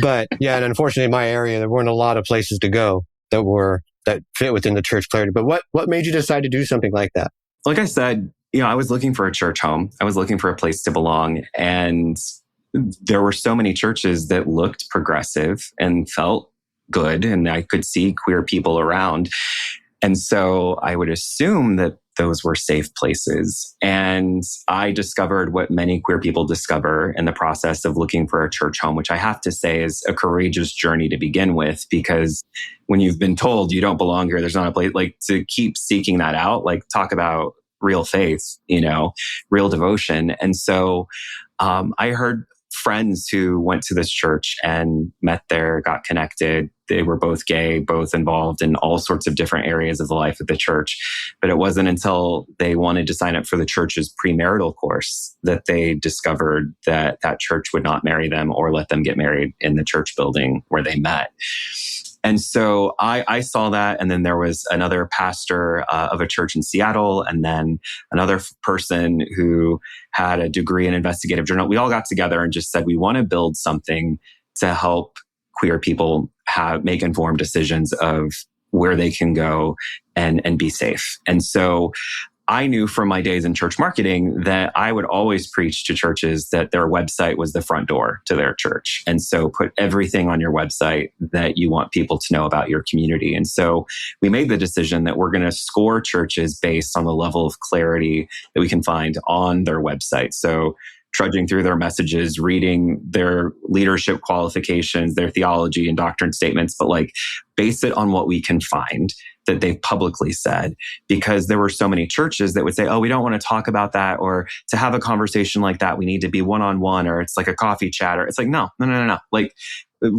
But yeah, and unfortunately, in my area, there weren't a lot of places to go that fit within the church clarity. But what made you decide to do something like that? Like I said, I was looking for a church home. I was looking for a place to belong, and there were so many churches that looked progressive and felt good, and I could see queer people around. And so I would assume that those were safe places. And I discovered what many queer people discover in the process of looking for a church home, which I have to say is a courageous journey to begin with, because when you've been told you don't belong here, there's not a place, like, to keep seeking that out, like, talk about real faith, real devotion. And so I heard friends who went to this church and met there, got connected. They were both gay, both involved in all sorts of different areas of the life of the church. But it wasn't until they wanted to sign up for the church's premarital course that they discovered that that church would not marry them or let them get married in the church building where they met. And so I saw that. And then there was another pastor of a church in Seattle, and then another person who had a degree in investigative journalism. We all got together and just said, we want to build something to help queer people make informed decisions of where they can go and be safe. And so I knew from my days in church marketing that I would always preach to churches that their website was the front door to their church. And so put everything on your website that you want people to know about your community. And so we made the decision that we're going to score churches based on the level of clarity that we can find on their website. So trudging through their messages, reading their leadership qualifications, their theology and doctrine statements, but like base it on what we can find that they've publicly said, because there were so many churches that would say, oh, we don't want to talk about that, or to have a conversation like that, we need to be one-on-one, or it's like a coffee chat, or it's like, no. Like,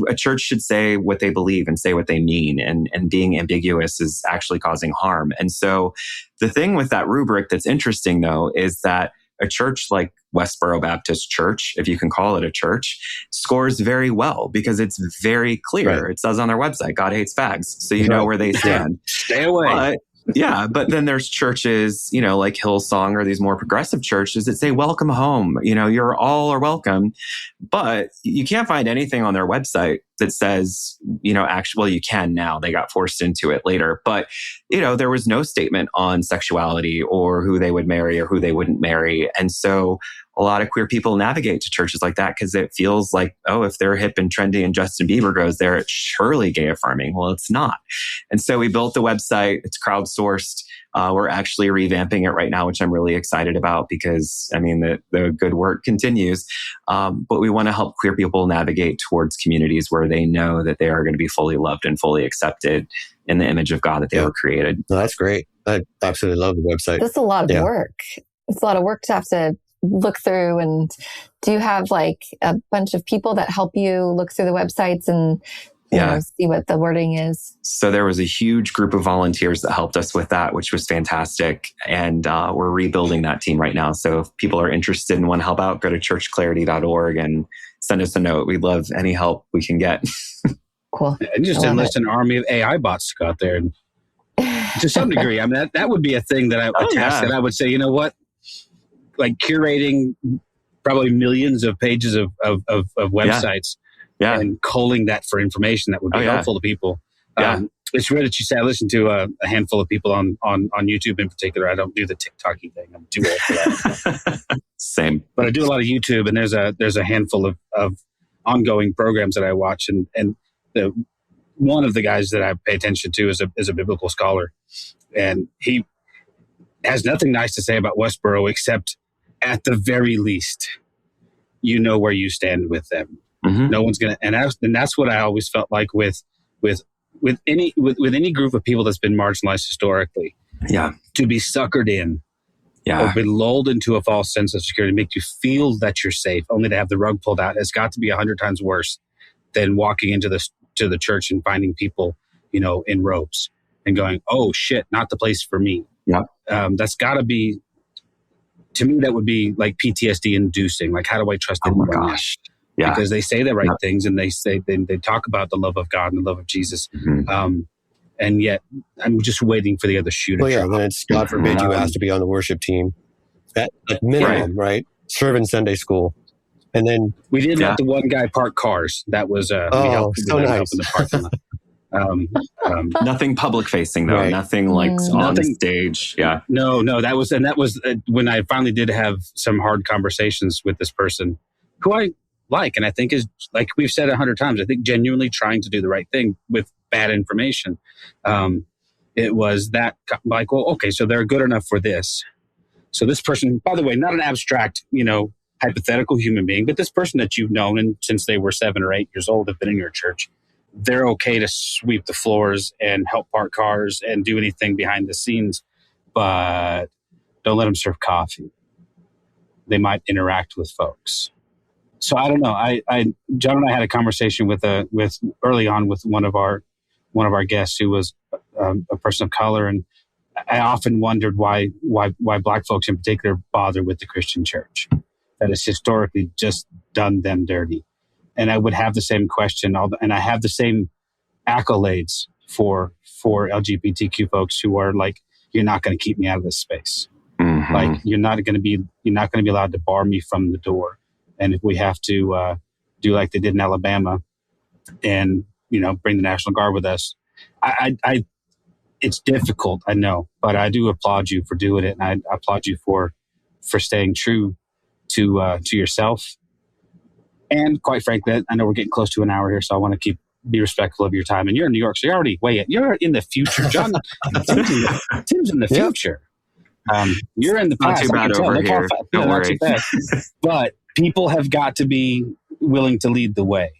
a church should say what they believe and say what they mean, and being ambiguous is actually causing harm. And so the thing with that rubric that's interesting, though, is that a church like Westboro Baptist Church, if you can call it a church, scores very well because it's very clear. Right. It says on their website, God hates fags. So you know where they stand. Stay away. But then there's churches, like Hillsong or these more progressive churches that say, welcome home. You're all are welcome. But you can't find anything on their website that says, actually, well, you can now. They got forced into it later. But, there was no statement on sexuality or who they would marry or who they wouldn't marry. And so a lot of queer people navigate to churches like that because it feels like, oh, if they're hip and trendy and Justin Bieber goes there, it's surely gay affirming. Well, it's not. And so we built the website. It's crowdsourced. We're actually revamping it right now, which I'm really excited about because, the good work continues. But we want to help queer people navigate towards communities where they know that they are going to be fully loved and fully accepted in the image of God that they were created. No, that's great. I absolutely love the website. That's a lot of work. It's a lot of work to have to look through. And do you have like a bunch of people that help you look through the websites and see what the wording is? So there was a huge group of volunteers that helped us with that, which was fantastic. And we're rebuilding that team right now. So if people are interested and want to help out, go to churchclarity.org and send us a note. We'd love any help we can get. Cool. And just enlist an army of AI bots to go out there. And to some degree, that would be a thing that that I would say, you know what? Like curating probably millions of pages of websites. Yeah. And culling that for information that would be helpful to people. It's weird that you say I listen to a handful of people on YouTube in particular. I don't do the TikToky thing. I'm too old for that. Same. But I do a lot of YouTube, and there's a handful of ongoing programs that I watch, and one of the guys that I pay attention to is a biblical scholar, and he has nothing nice to say about Westboro except, at the very least, where you stand with them. Mm-hmm. No one's gonna, and that's what I always felt like with any group of people that's been marginalized historically. Yeah, to be suckered in, or be lulled into a false sense of security, make you feel that you're safe, only to have the rug pulled out, has got to be 100 times worse than walking into the church and finding people, in robes and going, "Oh shit, not the place for me." Yeah, that's got to be. To me, that would be like PTSD inducing. Like, how do I trust anyone? Oh my gosh. Yeah. Because they say the right things and they talk about the love of God and the love of Jesus. Mm-hmm. And yet I'm just waiting for the other shoe to drop. Then it's God forbid you ask to be on the worship team. At minimum, right? Serve in Sunday school. And then we did let the one guy park cars. That was we helped so nice. In the parking lot. Nothing public facing though. Right. Nothing like on stage. Yeah. No. That was when I finally did have some hard conversations with this person who I like, and I think is, like we've said 100 times, I think genuinely trying to do the right thing with bad information. It was that like, well, okay, so they're good enough for this. So this person, by the way, not an abstract, hypothetical human being, but this person that you've known and since they were 7 or 8 years old, have been in your church. They're okay to sweep the floors and help park cars and do anything behind the scenes, but don't let them serve coffee. They might interact with folks. So I don't know. John and I had a conversation with early on with one of our guests who was a person of color, and I often wondered why Black folks in particular bother with the Christian church that has historically just done them dirty. And I would have the same question, and I have the same accolades for LGBTQ folks who are like, you're not going to keep me out of this space. Mm-hmm. Like you're not going to be allowed to bar me from the door. And if we have to do like they did in Alabama and, bring the National Guard with us, it's difficult, I know, but I do applaud you for doing it. And I applaud you for staying true to yourself. And quite frankly, I know we're getting close to an hour here, so I want to be respectful of your time. And you're in New York, so you're in the future. John, Tim's in the future. You're in the past. Not too bad over here. Don't worry. But people have got to be willing to lead the way.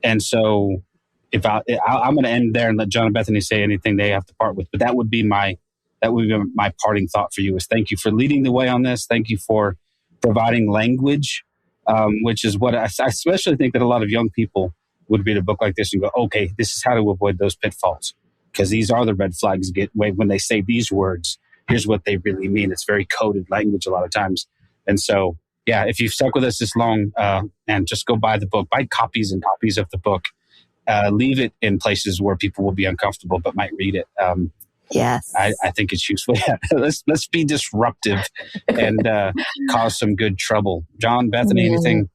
And so if I'm going to end there and let John and Bethany say anything they have to part with, but that would be my parting thought for you is thank you for leading the way on this. Thank you for providing language, which is what I especially think that a lot of young people would read a book like this and go, okay, this is how to avoid those pitfalls. Because these are the red flags when they say these words, here's what they really mean. It's very coded language a lot of times. And so, yeah, if you've stuck with us this long, and just go buy the book, buy copies and copies of the book, leave it in places where people will be uncomfortable but might read it. Yes, I think it's useful. Yeah. Let's be disruptive and cause some good trouble. John, Bethany, anything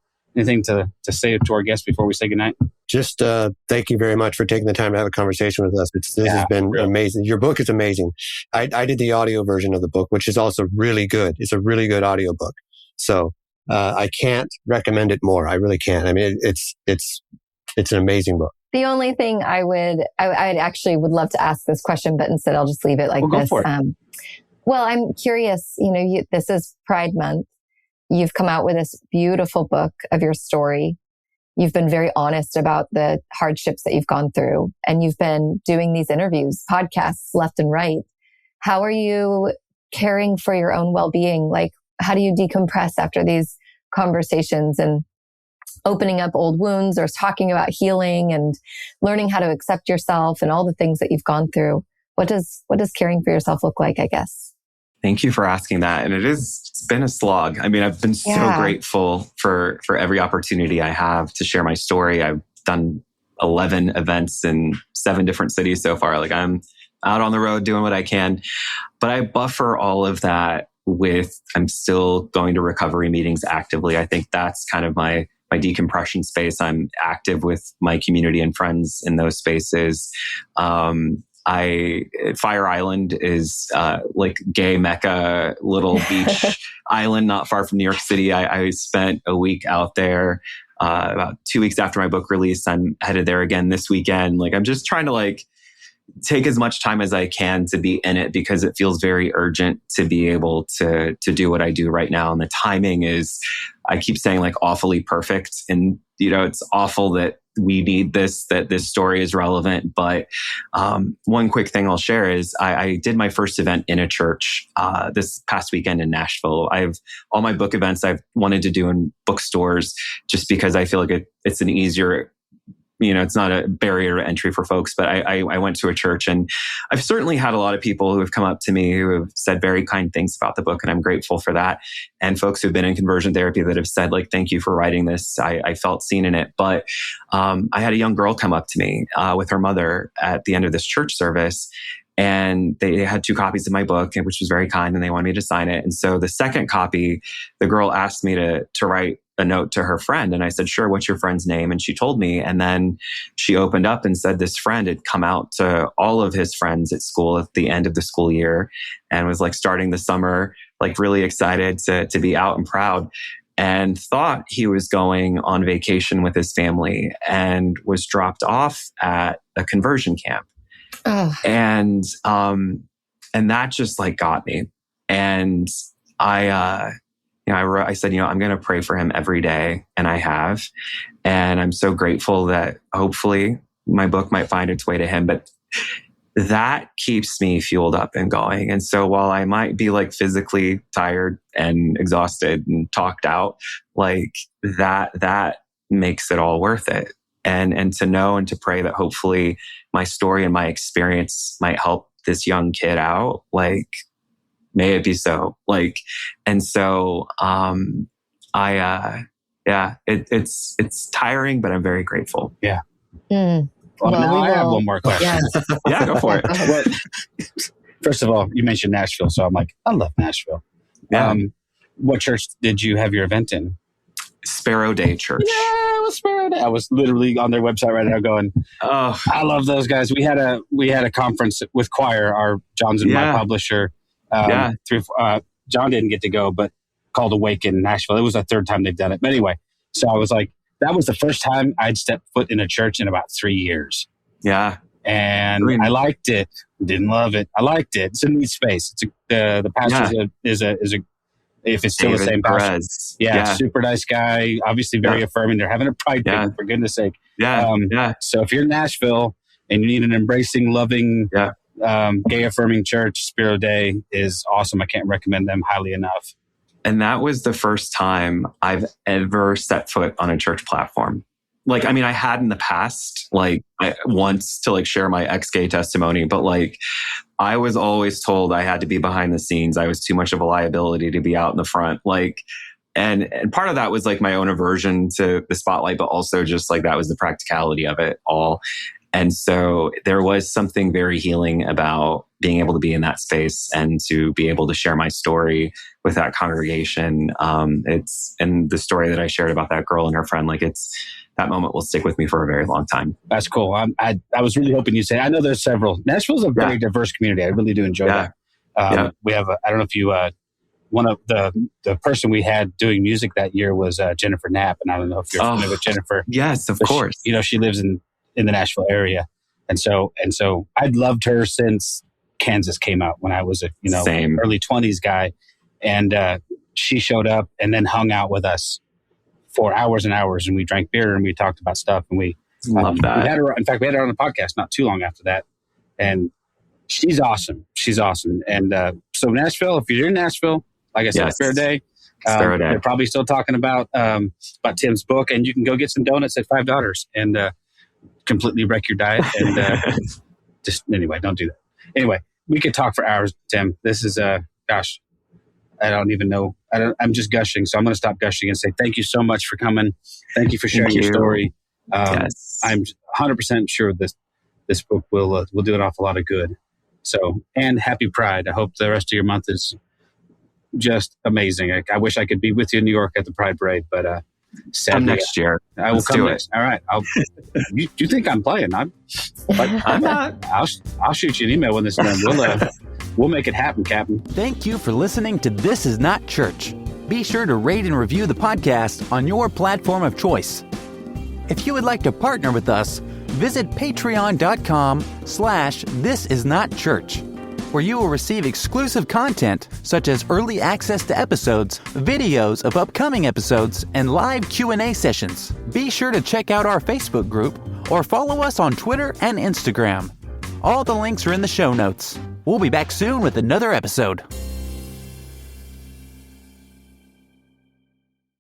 to say to our guests before we say goodnight? just thank you very much for taking the time to have a conversation with us. This has been amazing. Your book is amazing. I did the audio version of the book, which is also really good. It's a really good audio book. So I can't recommend it more. I really can't. I mean, it's an amazing book. The only thing I actually would love to ask this question, but instead I'll just leave it like this. Go for it. Well, I'm curious, this is Pride Month. You've come out with this beautiful book of your story. You've been very honest about the hardships that you've gone through, and you've been doing these interviews, podcasts left and right. How are you caring for your own well-being? Like, how do you decompress after these conversations and opening up old wounds or talking about healing and learning how to accept yourself and all the things that you've gone through? What does caring for yourself look like, I guess? Thank you for asking that. And it's been a slog. I mean, I've been so grateful for every opportunity I have to share my story. I've done 11 events in 7 different cities so far. Like, I'm out on the road doing what I can, but I buffer all of that with, I'm still going to recovery meetings actively. I think that's kind of my decompression space. I'm active with my community and friends in those spaces. Fire Island is like gay Mecca, little beach island not far from New York City. I spent a week out there about 2 weeks after my book release. I'm headed there again this weekend. Like, I'm just trying to take as much time as I can to be in it, because it feels very urgent to be able to do what I do right now. And the timing is, I keep saying, awfully perfect. And, it's awful that we need this, that this story is relevant. But one quick thing I'll share is I did my first event in a church this past weekend in Nashville. All my book events I've wanted to do in bookstores, just because I feel like it's an easier, it's not a barrier to entry for folks. But I went to a church, and I've certainly had a lot of people who have come up to me who have said very kind things about the book, and I'm grateful for that. And folks who've been in conversion therapy that have said, thank you for writing this. I felt seen in it. But I had a young girl come up to me with her mother at the end of this church service, and they had 2 copies of my book, which was very kind, and they wanted me to sign it. And so the second copy, the girl asked me to write a note to her friend. And I said, sure, what's your friend's name? And she told me. And then she opened up and said this friend had come out to all of his friends at school at the end of the school year, and was starting the summer, really excited to be out and proud, and thought he was going on vacation with his family, and was dropped off at a conversion camp. Oh. And that just got me. And I said, I'm going to pray for him every day. And I have. And I'm so grateful that hopefully my book might find its way to him. But that keeps me fueled up and going. And so while I might be physically tired and exhausted and talked out, that makes it all worth it. And to know and to pray that hopefully my story and my experience might help this young kid out, may it be so. And so, it's tiring, but I'm very grateful. Yeah. Well, now I have one more question. Yes. Yeah, go for it. Well, first of all, you mentioned Nashville, so I'm I love Nashville. Yeah. What church did you have your event in? Sparrow Day Church. Yeah, it was Sparrow Day. I was literally on their website right now going, oh, I love those guys. We had a conference with Choir, John's and my publisher. John didn't get to go, but called Awaken in Nashville. It was the 3rd time they've done it. But anyway, so I was that was the first time I'd stepped foot in a church in about 3 years. Yeah. And I liked it. Didn't love it. I liked it. It's a neat space. It's the pastor is a if it's still David the same pastor. Super nice guy. Obviously very affirming. They're having a pride thing, for goodness sake. So if you're in Nashville and you need an embracing, loving, gay affirming church, Sparrow Day is awesome. I can't recommend them highly enough. And that was the first time I've ever set foot on a church platform. I had in the past, once to share my ex-gay testimony, but I was always told I had to be behind the scenes. I was too much of a liability to be out in the front. And part of that was my own aversion to the spotlight, but also just that was the practicality of it all. And so there was something very healing about being able to be in that space and to be able to share my story with that congregation. And the story that I shared about that girl and her friend, that moment will stick with me for a very long time. That's cool. I was really hoping you'd say, I know there's several. Nashville's a very diverse community. I really do enjoy that. We have, I don't know if you, one of the person we had doing music that year was Jennifer Knapp. And I don't know if you're familiar with Jennifer. Yes, of course. She lives in the Nashville area. And so I'd loved her since Kansas came out when I was a, Same. early 20s guy. And she showed up and then hung out with us for hours and hours. And we drank beer and we talked about stuff. And we love that. We had her on the podcast not too long after that. And she's awesome. She's awesome. And so Nashville, if you're in Nashville, like I said, Yes. Fair Day. Fair Day. They're probably still talking about Tim's book, and you can go get some donuts at $5 and completely wreck your diet. And anyway, don't do that. Anyway, we could talk for hours, Tim. This is gosh, I don't even know. I'm just gushing, so I'm going to stop gushing and say thank you so much for coming. Thank you for sharing your story. Yes. I'm 100% sure this book will do an awful lot of good. So, and happy Pride. I hope the rest of your month is just amazing. I wish I could be with you in New York at the Pride Parade, but sadly, come next year. I will Let's come do next. All right. You think I'm playing? I'm not. I'll shoot you an email when this is done. We'll make it happen, Captain. Thank you for listening to This Is Not Church. Be sure to rate and review the podcast on your platform of choice. If you would like to partner with us, visit patreon.com/thisisnotchurch, where you will receive exclusive content such as early access to episodes, videos of upcoming episodes, and live Q&A sessions. Be sure to check out our Facebook group or follow us on Twitter and Instagram. All the links are in the show notes. We'll be back soon with another episode.